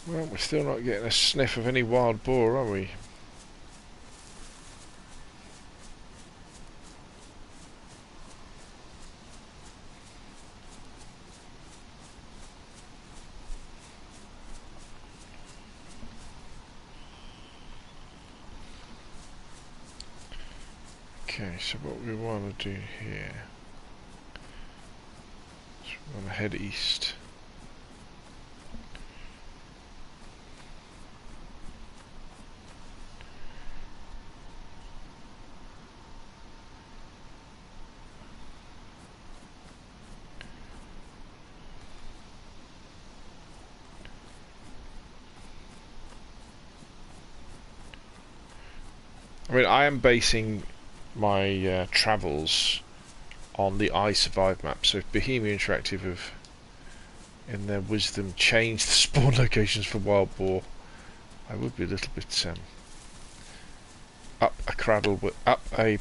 Well, we're still not getting a sniff of any wild boar, are we? Okay, so what we want to do here is we want to head east. I mean, I am basing my travels on the iSurvive map, so if Bohemia Interactive have, in their wisdom, changed the spawn locations for wild boar, I would be a little bit up a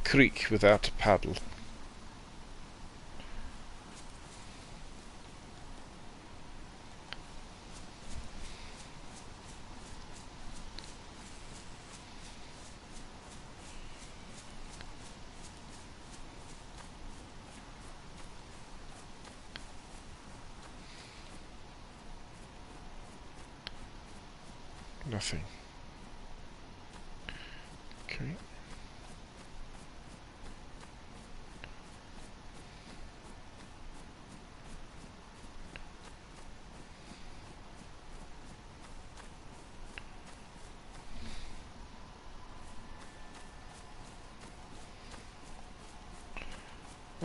creek without a paddle. Nothing. Okay.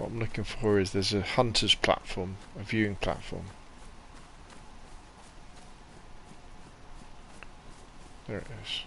What I'm looking for is there's a hunter's platform, a viewing platform. There it is.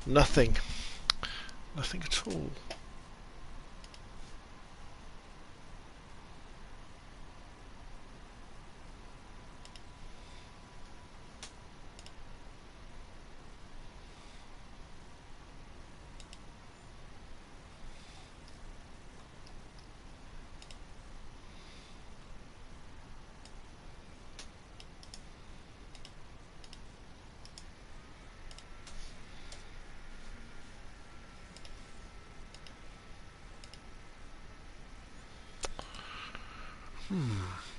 Nothing. Nothing at all.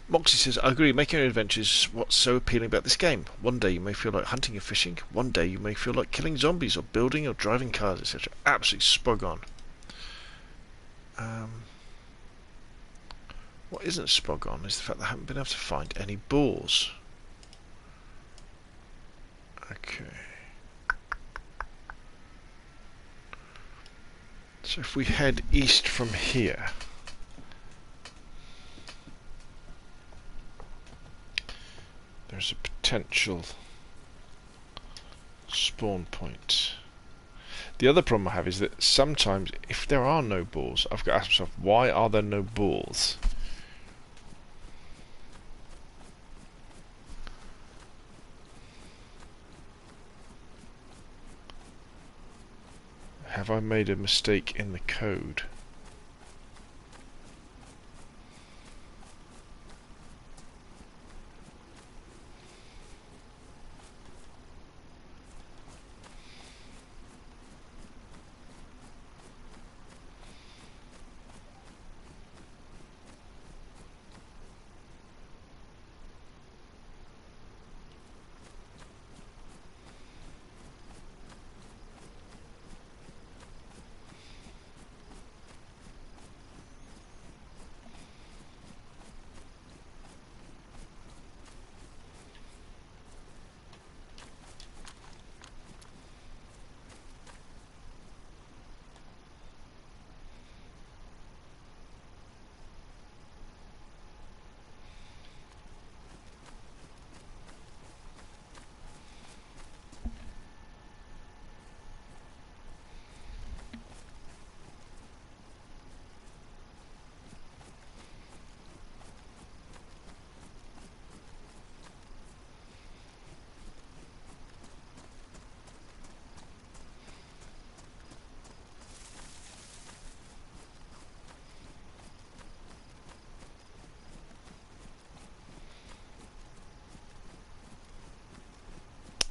Moxie says, I agree, making your adventures is what's so appealing about this game. One day you may feel like hunting and fishing, one day you may feel like killing zombies or building or driving cars, etc. Absolutely spot on. What isn't spot on is the fact that I haven't been able to find any boars. Okay. So if we head east from here, there's a potential spawn point. The other problem I have is that sometimes if there are no boars, I've got to ask myself, why are there no boars? Have I made a mistake in the code?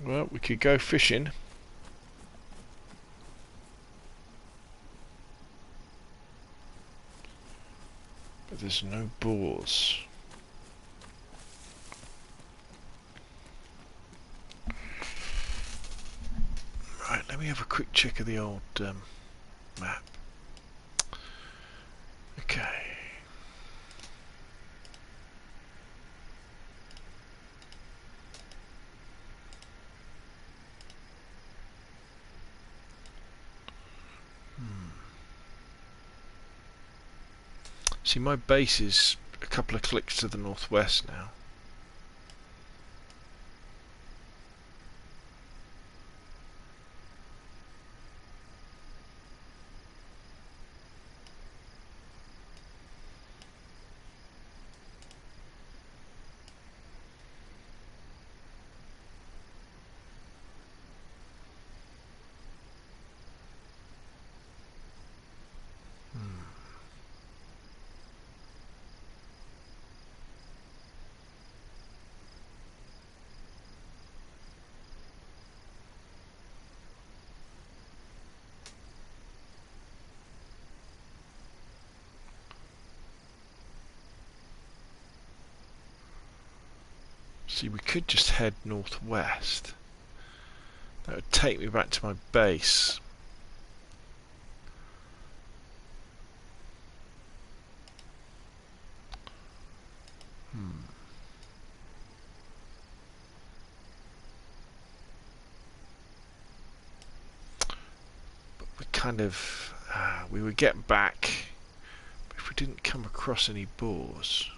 Well, we could go fishing. But there's no boars. Right, let me have a quick check of the old map. Okay. See, my base is a couple of clicks to the northwest now. See, we could just head northwest. That would take me back to my base. But we kind of... we would get back if we didn't come across any boars.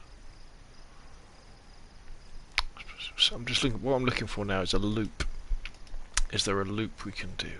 So I'm just looking. What I'm looking for now is a loop. Is there a loop we can do?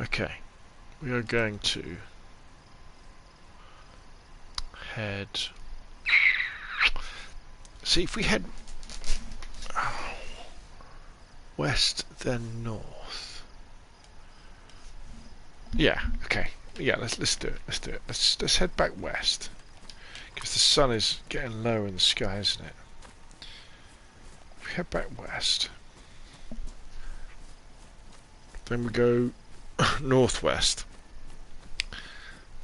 Okay, we are going to head... See, if we head west then north. Yeah, okay. Yeah, let's do it. Let's do it. Let's head back west. Because the sun is getting lower in the sky, isn't it? If we head back west, then we go northwest,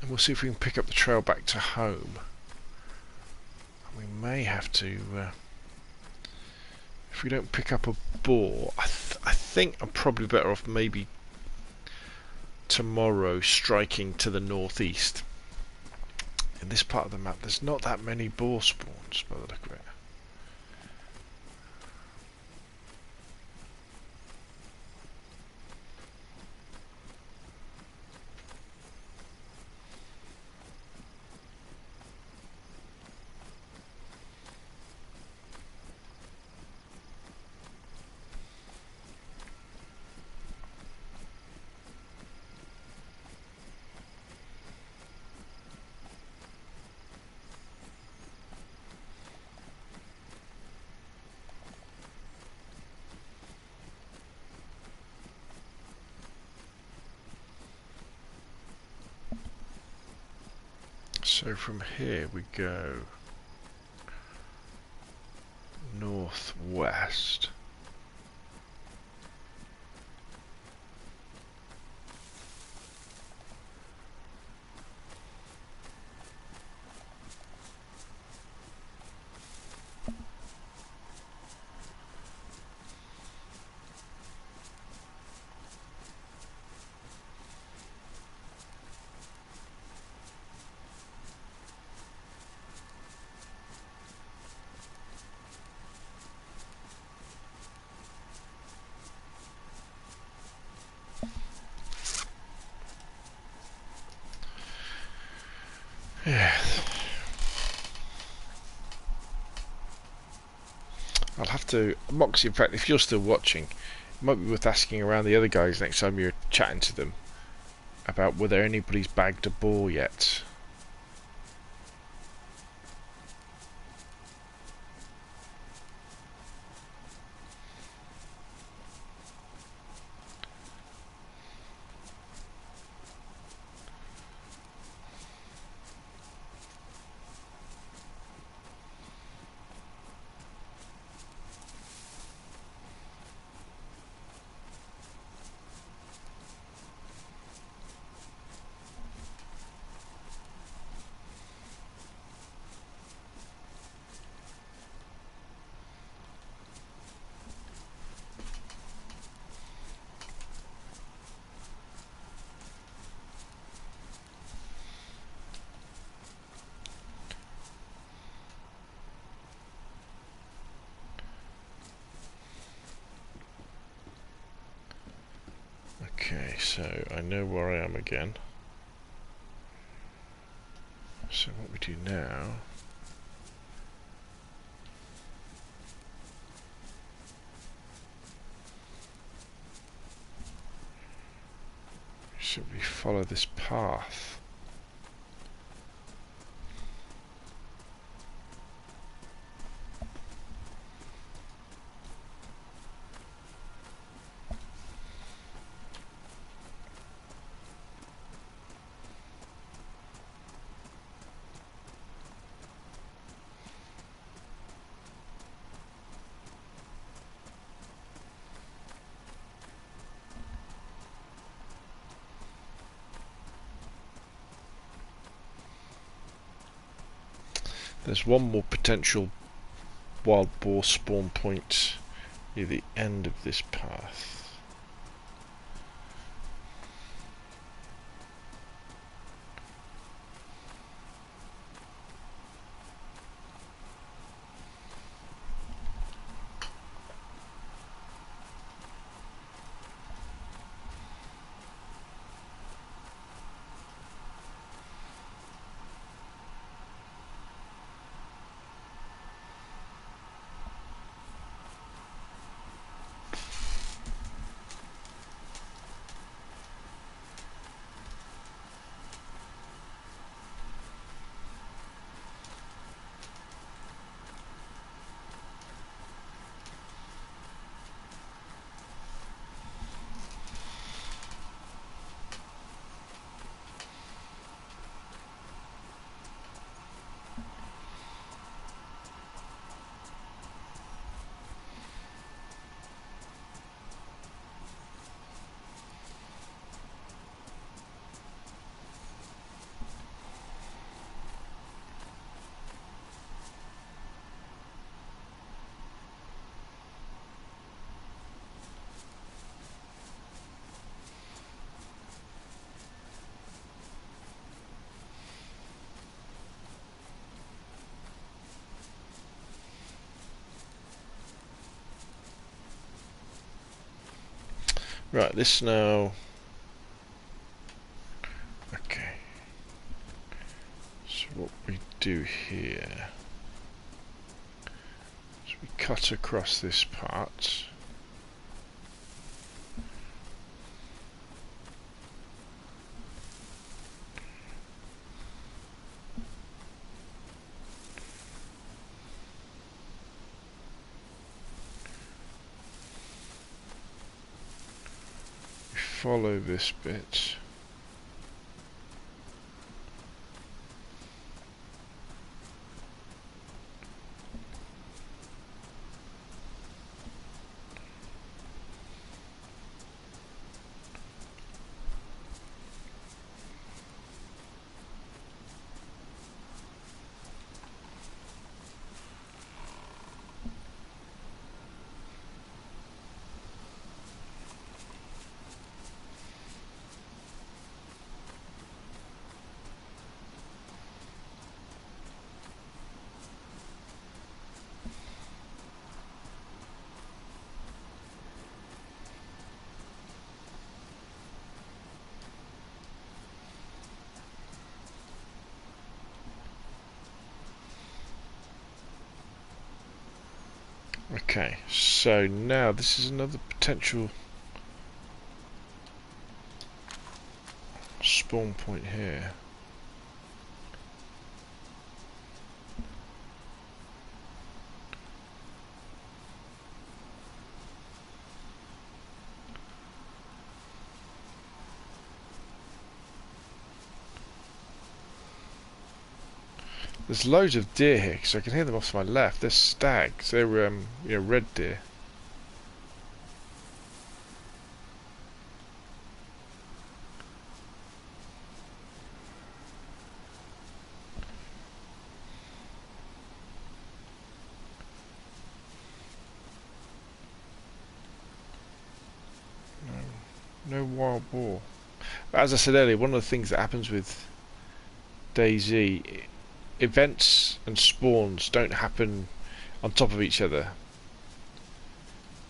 and we'll see if we can pick up the trail back to home. And we may have to, if we don't pick up a boar, I think I'm probably better off maybe tomorrow striking to the northeast. In this part of the map, there's not that many boar spawns by the look of it. So from here we go northwest. Yeah. I'll have to, Moxie, in fact, if you're still watching, it might be worth asking around the other guys next time you're chatting to them about whether anybody's bagged a boar yet. Okay, so I know where I am again. So what we do now... simply follow this path. There's one more potential wild boar spawn point near the end of this path. Right, this now... Okay. So what we do here is we cut across this part. Follow this bit. Okay, so now this is another potential spawn point here. There's loads of deer here, because I can hear them off to my left. They're stags. They're red deer. No wild boar. But as I said earlier, one of the things that happens with DayZ, events and spawns don't happen on top of each other.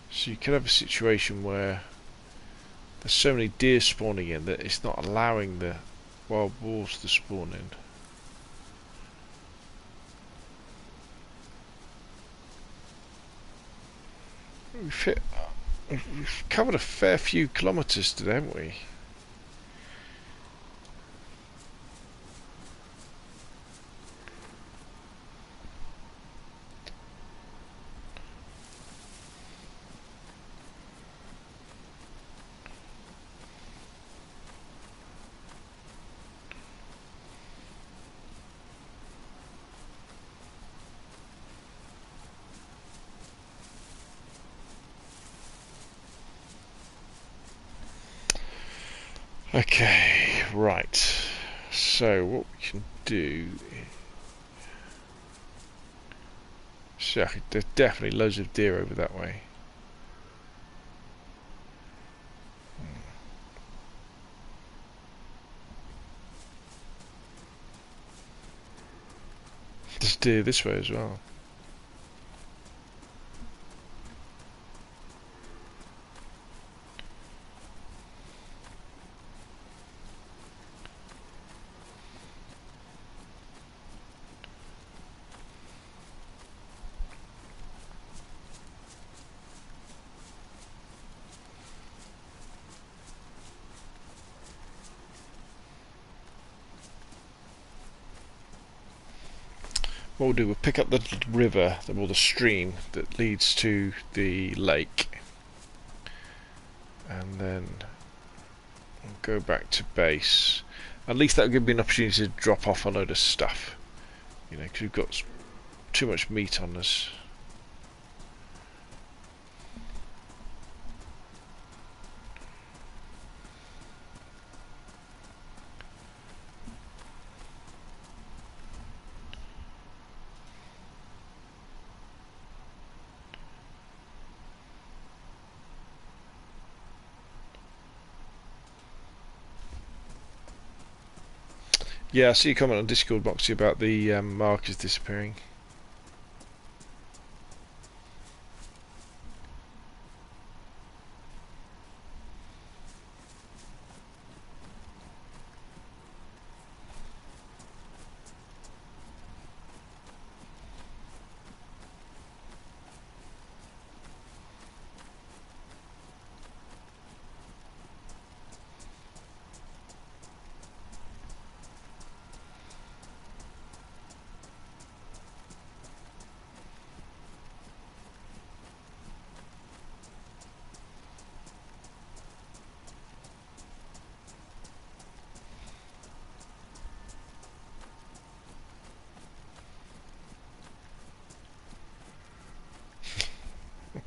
So you could have a situation where there's so many deer spawning in that it's not allowing the wild boars to spawn in. We've covered a fair few kilometres today, haven't we? Okay, right. So what we can do... So there's definitely loads of deer over that way. There's deer this way as well. What we'll do, we'll pick up the river, or the stream that leads to the lake, and then we'll go back to base. At least that'll give me an opportunity to drop off a load of stuff, you know, because we've got too much meat on us. Yeah, I see a comment on Discord, Moxie, about the markers disappearing.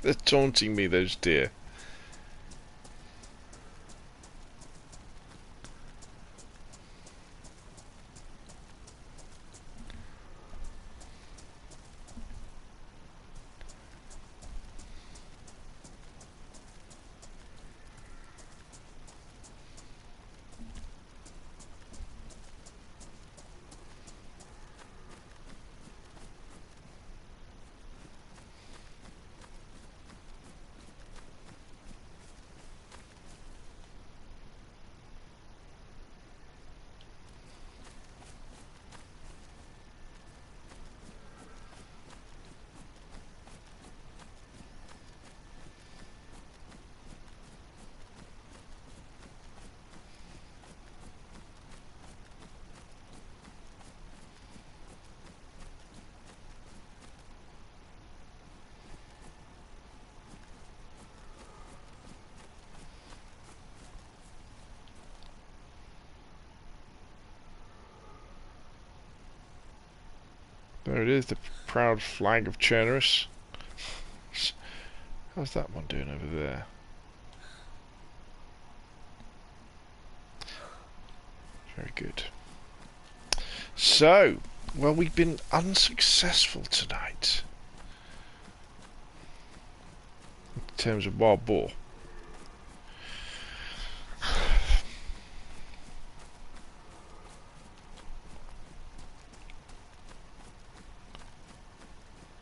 They're taunting me, those deer. There it is, the proud flag of Chernarus. How's that one doing over there? Very good. So, well, we've been unsuccessful tonight in terms of wild boar.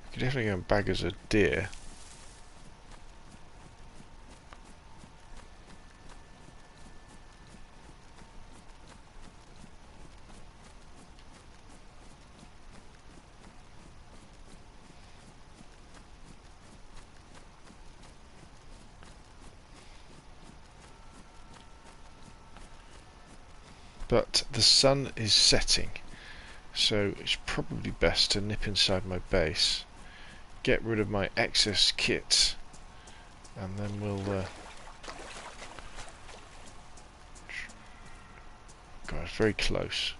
You could definitely go and bag us a deer. But the sun is setting, so it's probably best to nip inside my base, get rid of my excess kit, and then we'll God, it's very close.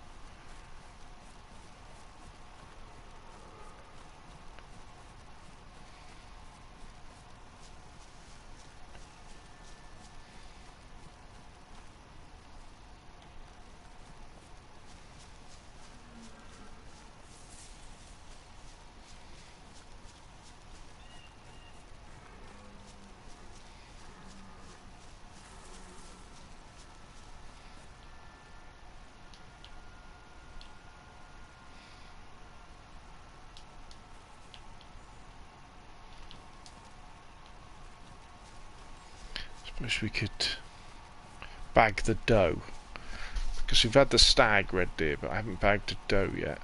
Suppose we could bag the doe, because we've had the stag red deer, but I haven't bagged the doe yet.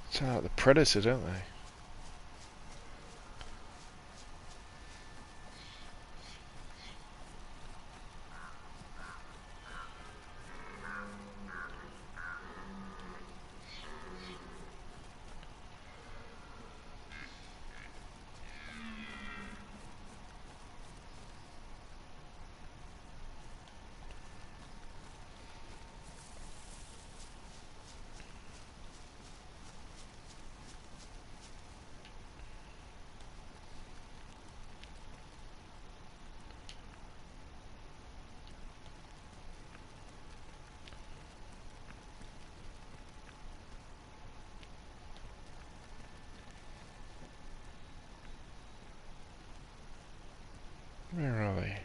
Sound like the predator, don't they? Where are they?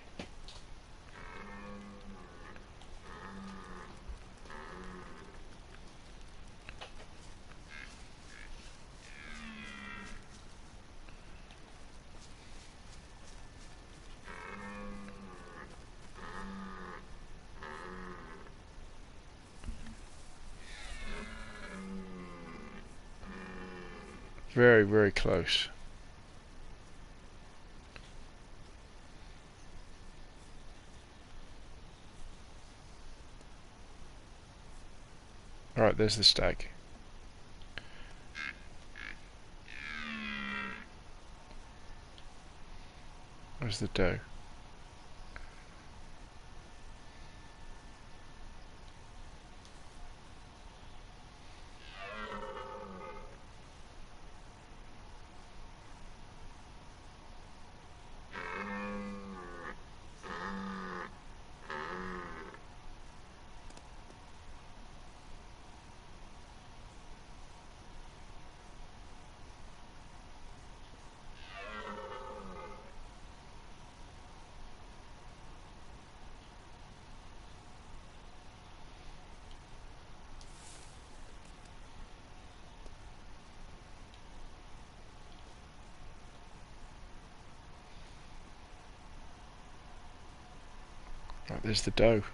Very, very close. Alright, there's the stag. Where's the doe? Right, there's the doe.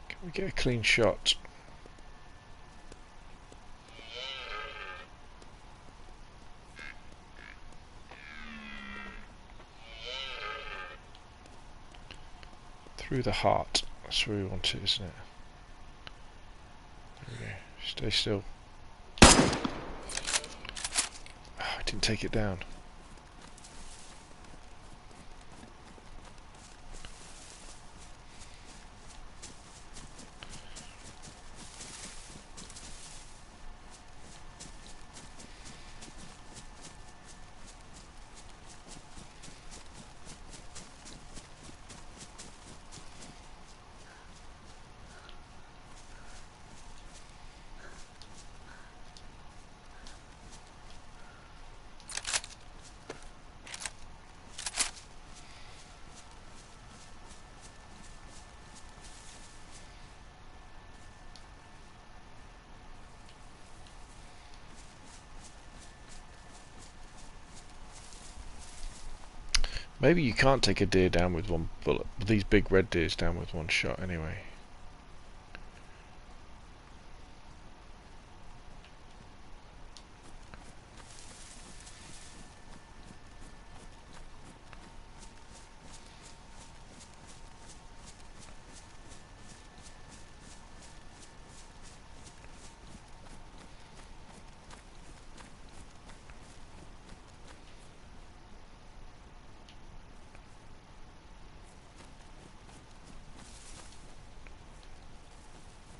Can we get a clean shot? Through the heart. That's where we want it, isn't it? There we go. Stay still. Oh, I didn't take it down. Maybe you can't take a deer down with one bullet. These big red deers down with one shot anyway.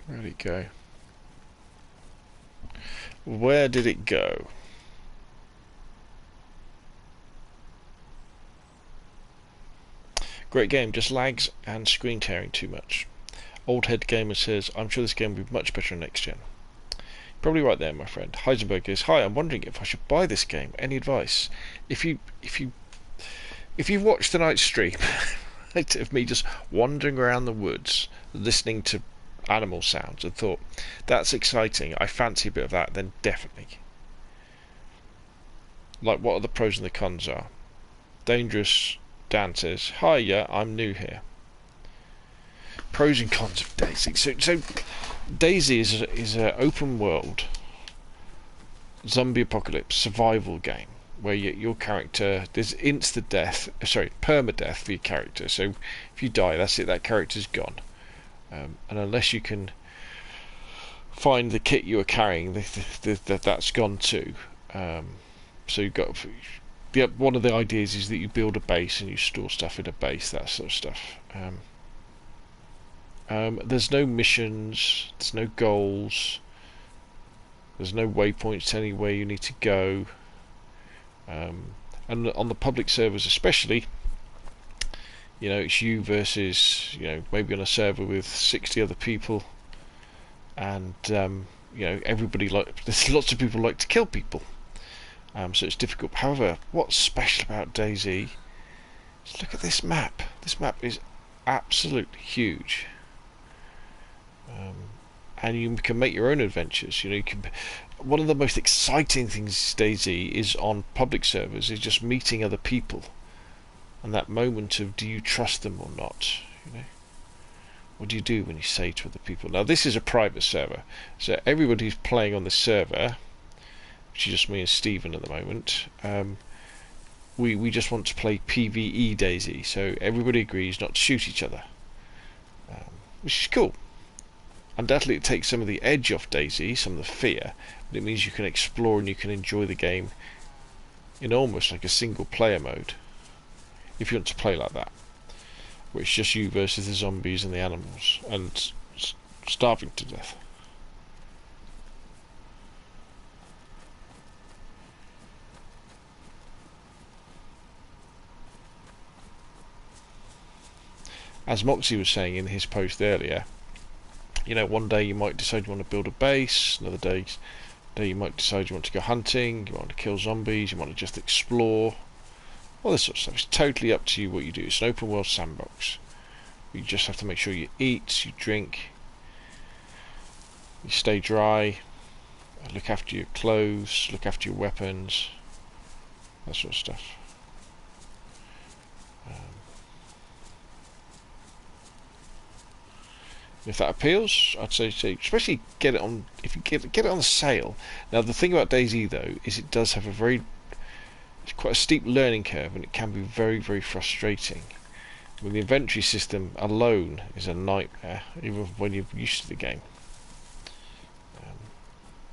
Where'd it go? Where did it go? Great game, just lags and screen tearing too much. Old Head Gamer says, I'm sure this game will be much better on next gen. Probably right there, my friend. Heisenberg is, hi, I'm wondering if I should buy this game. Any advice? If you watched tonight's stream of me just wandering around the woods, listening to animal sounds, and thought, that's exciting, I fancy a bit of that, then definitely. Like, what are the pros and the cons are? Dangerous Dan says, hi, yeah, I'm new here. Pros and cons of DayZ. So DayZ is an open world zombie apocalypse survival game where your character, there's permadeath for your character. So if you die, that's it, that character's gone. And unless you can find the kit you were carrying, that's gone too. So you've got, one of the ideas is that you build a base and you store stuff in a base, that sort of stuff. There's no missions, there's no goals, there's no waypoints telling you where you need to go. And on the public servers especially, it's you versus, maybe on a server with 60 other people, and everybody there's lots of people like to kill people, so it's difficult. However, what's special about DayZ is look at this map. This map is absolutely huge, and you can make your own adventures. One of the most exciting things DayZ is on public servers is just meeting other people, and that moment of, do you trust them or not? What do you do when you say to other people? Now, this is a private server, so everybody who's playing on this server, which is just me and Stephen at the moment, we just want to play PvE DayZ, so everybody agrees not to shoot each other, which is cool. Undoubtedly it takes some of the edge off DayZ, some of the fear, but it means you can explore and you can enjoy the game in almost like a single player mode, if you want to play like that, where it's just you versus the zombies and the animals, and starving to death. As Moxie was saying in his post earlier, one day you might decide you want to build a base, another day you might decide you want to go hunting, you want to kill zombies, you want to just explore, all this sort of stuff. It's totally up to you what you do. It's an open world sandbox. You just have to make sure you eat, you drink, you stay dry, look after your clothes, look after your weapons, that sort of stuff. If that appeals, I'd say especially get it on, if you get it on sale. Now the thing about DayZ though is it does have it's quite a steep learning curve, and it can be very, very frustrating. The inventory system alone is a nightmare, even when you're used to the game.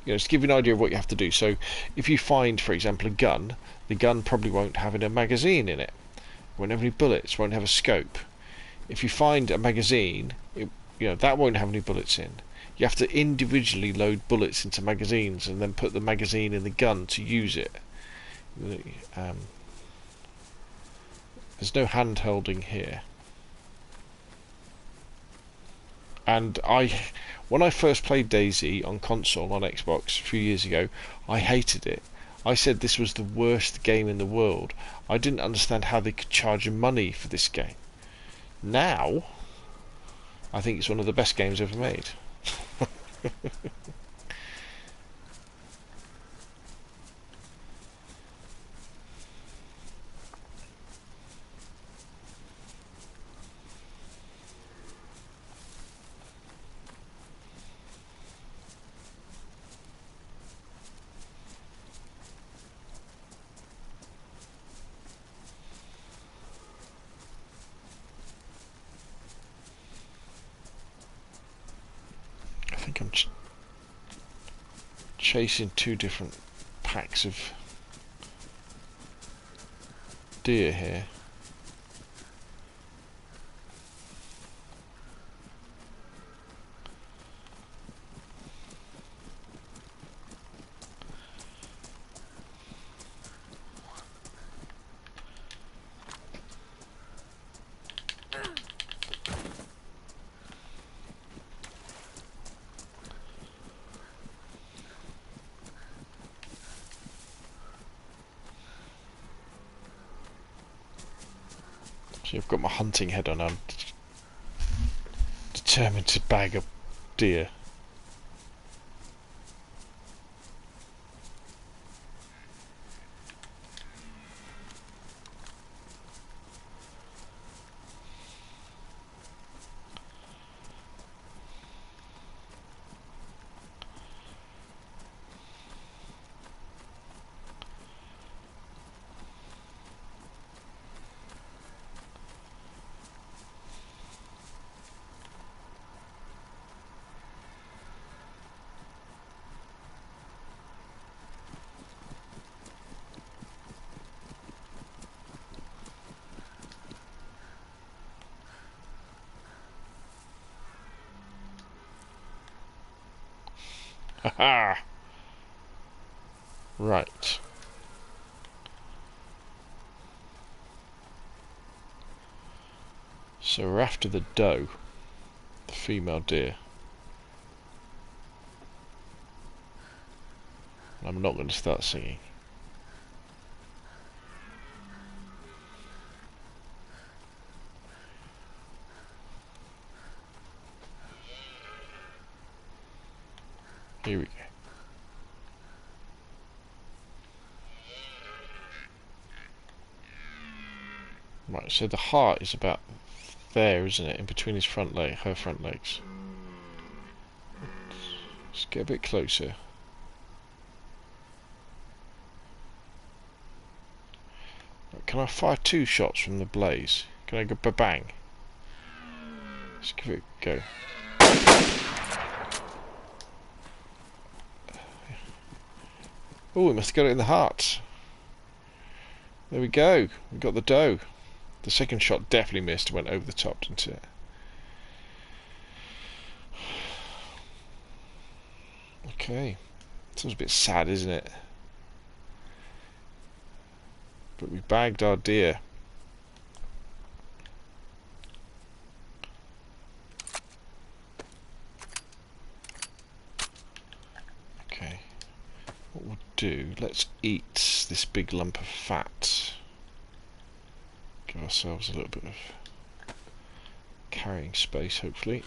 To give you an idea of what you have to do. So if you find, for example, a gun, the gun probably won't have a magazine in it, won't have any bullets, won't have a scope. If you find a magazine, that won't have any bullets in. You have to individually load bullets into magazines and then put the magazine in the gun to use it. There's no hand holding here. And when I first played DayZ on console, on Xbox a few years ago, I hated it. I said this was the worst game in the world. I didn't understand how they could charge money for this game. Now I think it's one of the best games ever made. chasing two different packs of deer here. See, I've got my hunting head on. I'm determined to bag a deer. Haha! Right. So we're after the doe, the female deer. I'm not going to start singing. Here we go. Right, so the heart is about there, isn't it? In between his front leg, her front legs. Let's get a bit closer. Can I fire 2 shots from the blaze? Can I go ba-bang? Let's give it a go. Oh, we must have got it in the heart. There we go. We got the doe. The second shot definitely missed. It went over the top, didn't it? Okay. Sounds a bit sad, isn't it? But we bagged our deer. Okay. What we'll do, let's eat this big lump of fat. Give ourselves a little bit of carrying space, hopefully.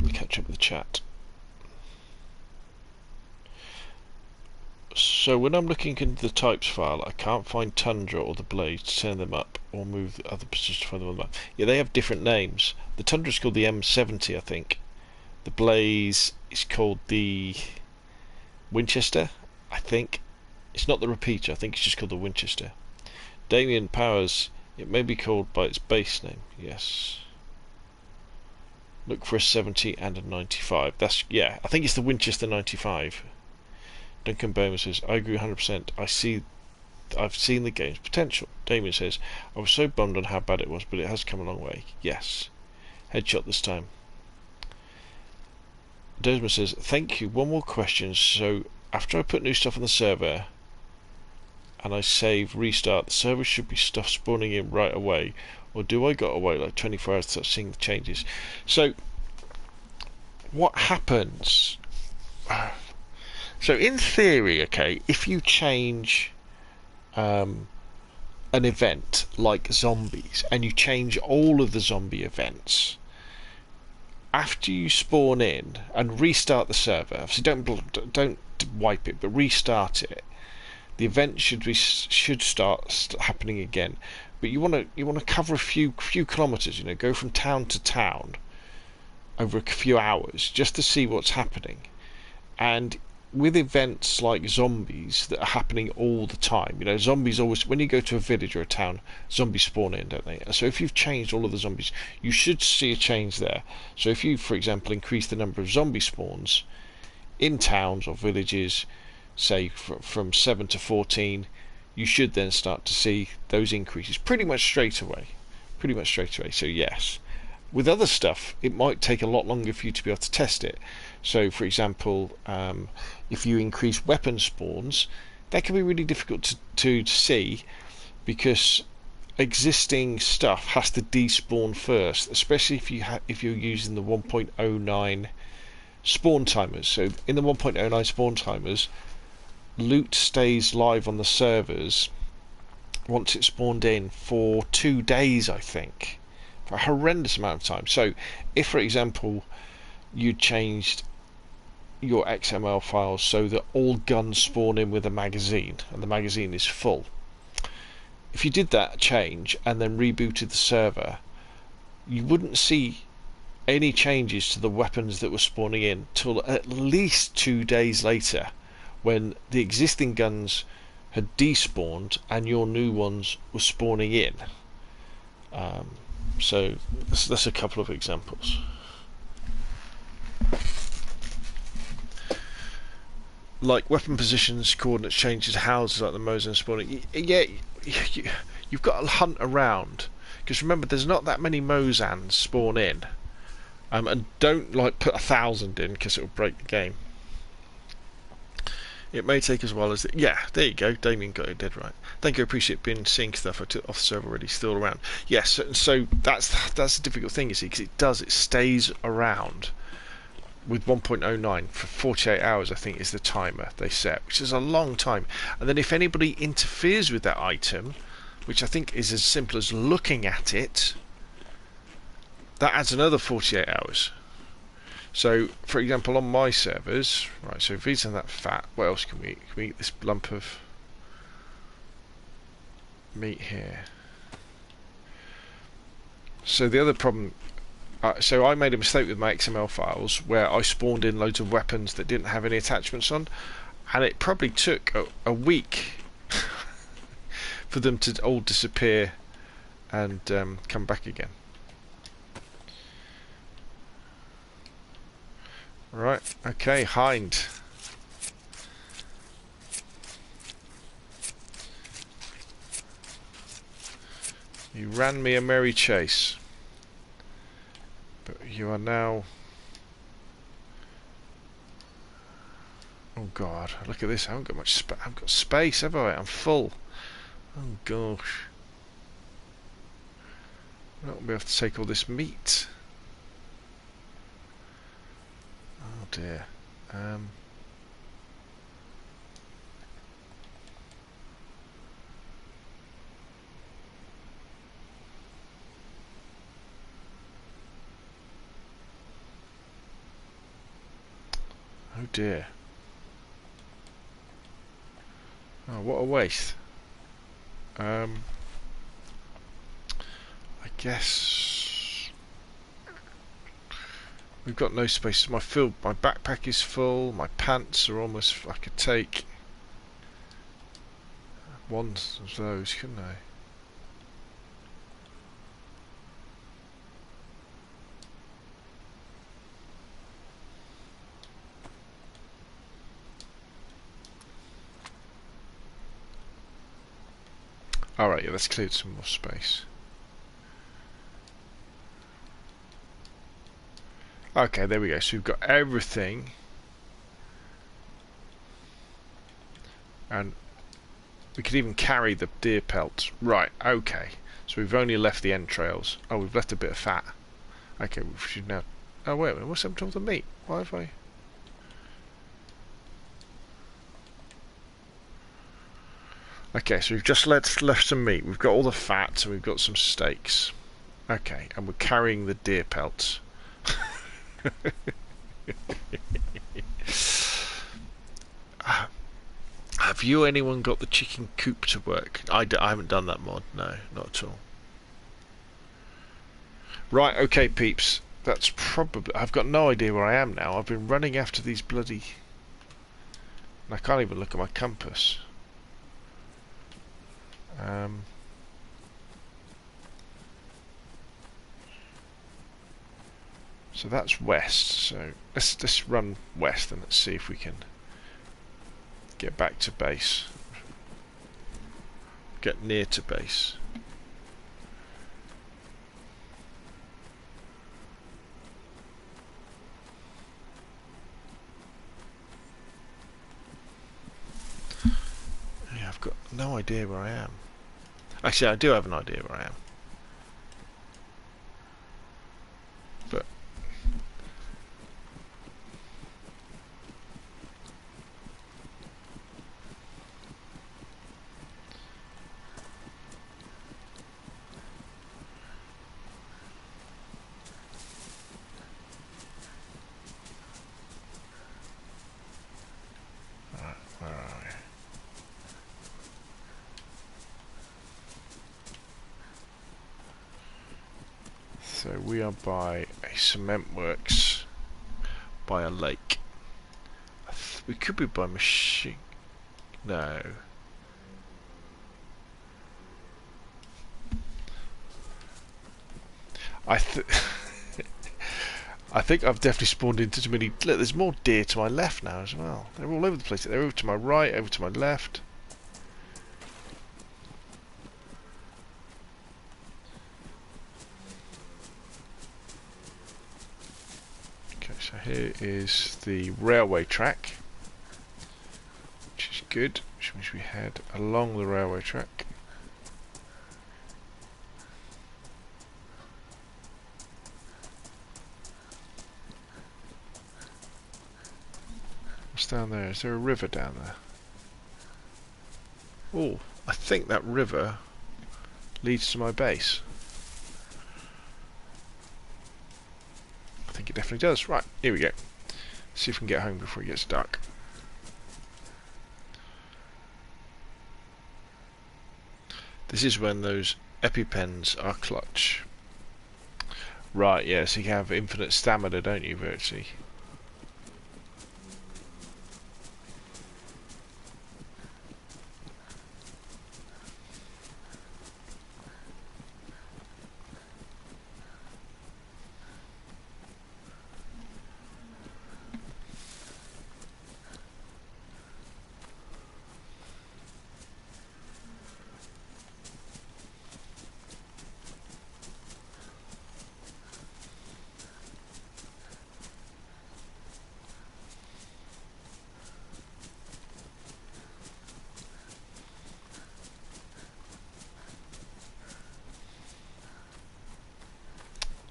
We'll catch up with the chat. So when I'm looking into the types file, I can't find Tundra or the Blaze to turn them up, or move the other positions to find them on the map. Yeah, they have different names. The Tundra is called the M70, I think. The Blaze is called the Winchester, I think. It's not the Repeater, I think it's just called the Winchester. Damien Powers, it may be called by its base name, yes. Look for a 70 and a 95. That's, yeah, I think it's the Winchester 95. Duncan Bowman says, I agree 100%. I've seen the game's potential. Damien says, I was so bummed on how bad it was, but it has come a long way. Yes. Headshot this time. Desmond says, thank you. One more question. So, after I put new stuff on the server, and I save, restart, the server should be stuff spawning in right away, or do I got to wait like 24 hours to start seeing the changes? So, what happens... So in theory, okay, if you change an event like zombies, and you change all of the zombie events, after you spawn in and restart the server, obviously don't wipe it, but restart it, the event should start happening again. But you want to cover a few kilometers, you know, go from town to town over a few hours just to see what's happening. And with events like zombies that are happening all the time, you know, zombies always, when you go to a village or a town, zombies spawn in, don't they? So if you've changed all of the zombies, you should see a change there. So if you, for example, increase the number of zombie spawns in towns or villages, say from 7 to 14, you should then start to see those increases pretty much straight away. Pretty much straight away. So yes. With other stuff, it might take a lot longer for you to be able to test it. So, for example, if you increase weapon spawns, that can be really difficult to see, because existing stuff has to despawn first, especially if you're using the 1.09 spawn timers. So, in the 1.09 spawn timers, loot stays live on the servers once it's spawned in for 2 days, I think. For a horrendous amount of time. So if, for example, you changed your XML files so that all guns spawn in with a magazine and the magazine is full, if you did that change and then rebooted the server, you wouldn't see any changes to the weapons that were spawning in till at least 2 days later, when the existing guns had despawned and your new ones were spawning in. So that's a couple of examples. Like weapon positions, coordinates changes, houses like the Mosin spawning. Yeah, you've got to hunt around, because remember, there's not that many Mosans spawn in. And don't like put 1,000 in, because it will break the game. It may take as well as yeah, there you go. Damien got it dead right. Thank you, appreciate being seeing stuff. I took off the server already, still around. Yes, so that's a difficult thing, you see, because it stays around with 1.09 for 48 hours, I think, is the timer they set, which is a long time. And then if anybody interferes with that item, which I think is as simple as looking at it, that adds another 48 hours. So, for example, on my servers, right, so if he's in that fat, what else can we eat? Can we eat this lump of meat here? So the other problem, so I made a mistake with my XML files where I spawned in loads of weapons that didn't have any attachments on, and it probably took a week for them to all disappear and come back again. Right, okay, Hind. You ran me a merry chase, but you are now... Oh God, look at this, I haven't got much space. I haven't got space, have I? I'm full. Oh gosh. I won't be able to take all this meat. Oh dear. Oh dear. Oh, what a waste. I guess we've got no space. My backpack is full. My pants are almost. I could take one of those, couldn't I? Alright, yeah, let's clear some more space. Okay, there we go. So we've got everything. And we could even carry the deer pelts. Right, okay. So we've only left the entrails. Oh, we've left a bit of fat. Okay, we should now... Oh, wait a minute. What's happened to all the meat? Why have I... Okay, so we've just left some meat. We've got all the fat, and we've got some steaks. Okay, and we're carrying the deer pelts. Have anyone got the chicken coop to work? I haven't done that mod, no, not at all. Right, okay, peeps. That's probably... I've got no idea where I am now. I've been running after these bloody And I can't even look at my compass. So that's west, so let's run west and let's see if we can get back to base. Get near to base. Yeah, I've got no idea where I am. Actually, I do have an idea where I am. But right, where are we? So we are by a cement works, by a lake. We could be by machine. No. I think I've definitely spawned into too many. Look, there's more deer to my left now as well. They're all over the place. They're over to my right, over to my left. Okay, so here is the railway track, which is good, which means we head along the railway track. What's down there? Is there a river down there? Oh, I think that river leads to my base. I think it definitely does. Right, here we go. See if we can get home before it gets dark. This is when those EpiPens are clutch. Right, yeah, so you have infinite stamina, don't you, virtually?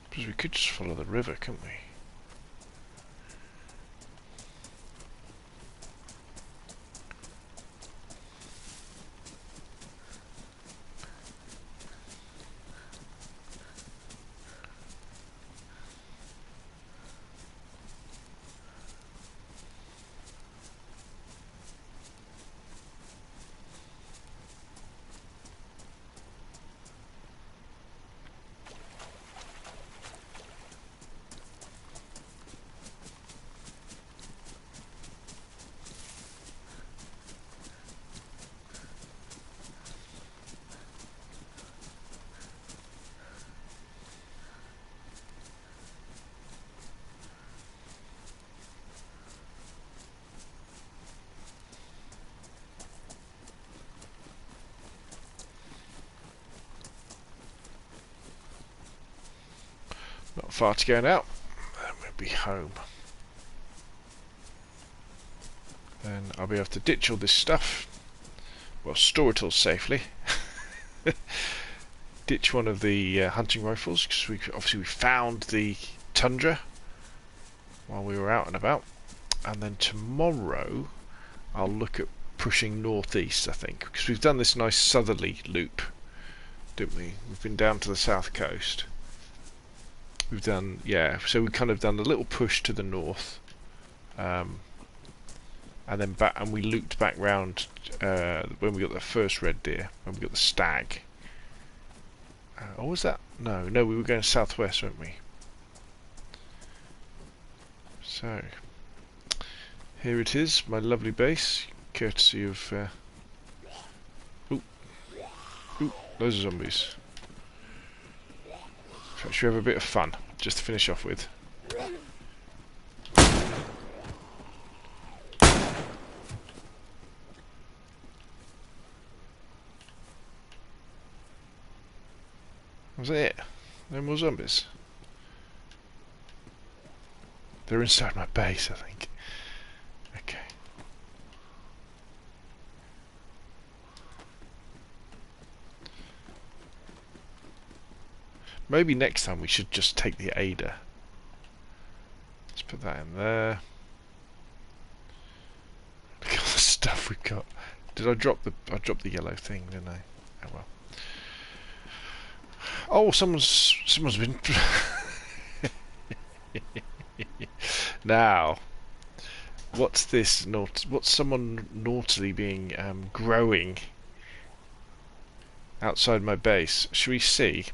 Because we could just follow the river, couldn't we? Not far to go now, and we'll be home. Then I'll be able to ditch all this stuff. Well, store it all safely. Ditch one of the hunting rifles, because we found the tundra while we were out and about. And then tomorrow I'll look at pushing northeast, I think, because we've done this nice southerly loop, didn't we? We've been down to the south coast. We've done, yeah, so we've kind of done a little push to the north, and then back, and we looped back round when we got the first red deer, when we got the stag. Or was that? No, we were going southwest, weren't we? So, Here it is, my lovely base, courtesy of... Ooh, those are zombies. Should we have a bit of fun, just to finish off with? Was that it? No more zombies? They're inside my base, I think. Okay. Maybe next time we should just take the Ada. Let's put that in there. Look at all the stuff we've got. Did I drop the... I dropped the yellow thing, didn't I? Oh well. Oh, someone's been... Now, what's this? What's someone naughtily being growing outside my base? Should we see?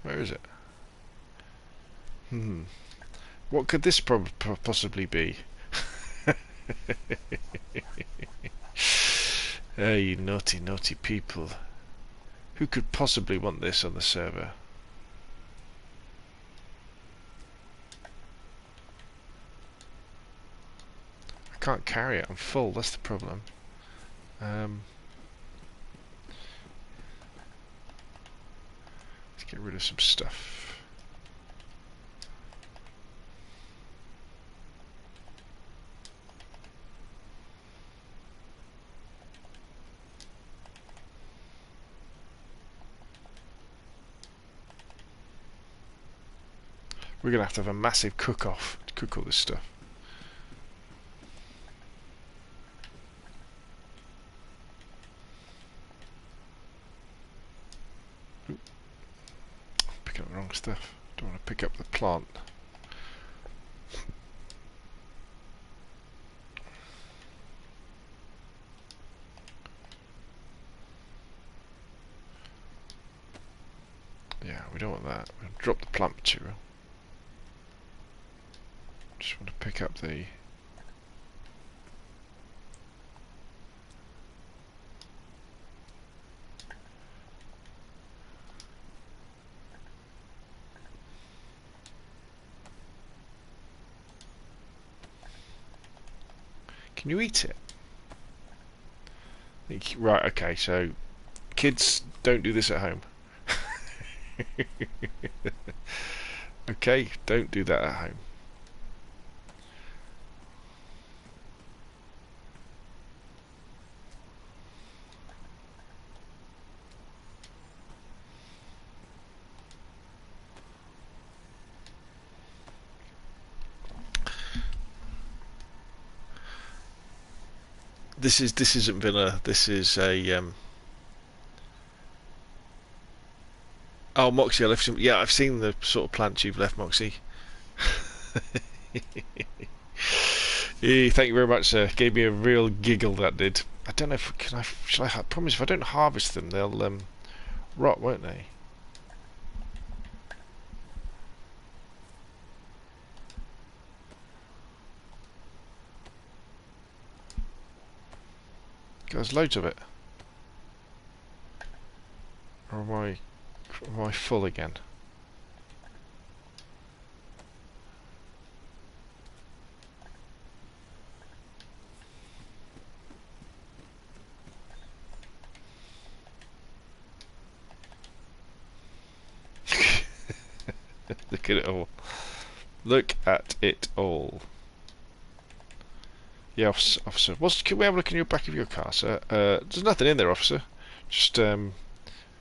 Where is it? What could this possibly be? Oh, you naughty, naughty people. Who could possibly want this on the server? I can't carry it, I'm full, that's the problem. Let's get rid of some stuff. We're going to have a massive cook-off to cook all this stuff. Oop. Pick up the wrong stuff. Don't want to pick up the plant. Yeah, we don't want that. We'll drop the plant material. Just want to pick up the... Can you eat it? Right, okay, so kids, don't do this at home. Okay, don't do that at home. This isn't vanilla. This is a Oh, Moxie, I left some. Yeah, I've seen the sort of plants you've left, Moxie. Thank you very much, sir. Gave me a real giggle, that did. I don't know if can I. Shall I promise if I don't harvest them, they'll rot, won't they? There's loads of it. Or am I full again? Look at it all. Look at it all. Yeah, officer. Can we have a look in your back of your car, sir? There's nothing in there, officer. Just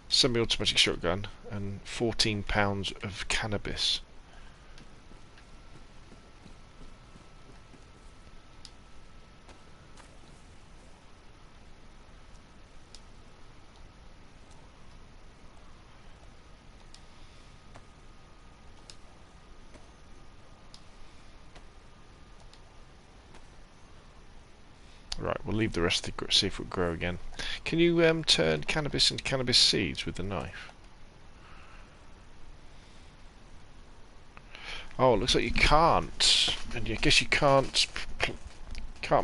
semi-automatic shotgun and 14 pounds of cannabis. Right, We'll leave the rest of the see if it will grow again. Can you turn cannabis into cannabis seeds with the knife? Oh, it looks like you can't. And I guess you can't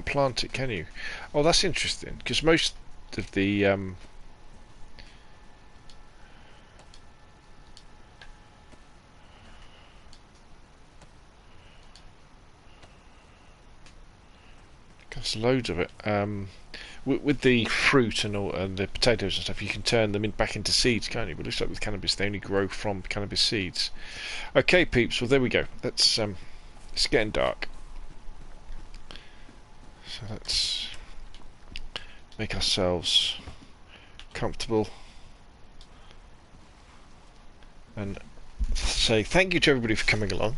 plant it, can you? Oh, that's interesting, because most of the there's loads of it. With the fruit and all, and the potatoes and stuff, you can turn them back into seeds, can't you? But it looks like with cannabis, they only grow from cannabis seeds. Okay, peeps. Well, there we go. It's getting dark, so let's make ourselves comfortable and say thank you to everybody for coming along.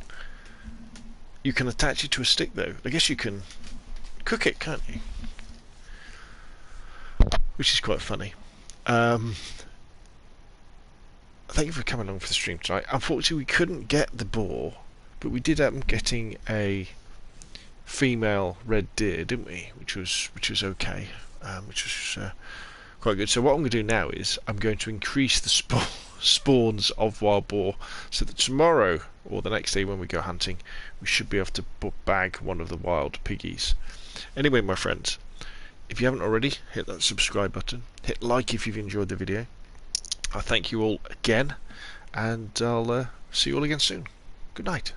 You can attach it to a stick, though. I guess you can cook it, can't you? Which is quite funny. Thank you for coming along for the stream tonight. Unfortunately, we couldn't get the boar, but we did end up getting a female red deer, didn't we? Which was okay. Which was quite good. So what I'm going to do now is I'm going to increase the spawns of wild boar, so that tomorrow or the next day when we go hunting, we should be able to bag one of the wild piggies. Anyway, my friends, if you haven't already, hit that subscribe button, hit like if you've enjoyed the video. I thank you all again, and I'll see you all again soon. Good night.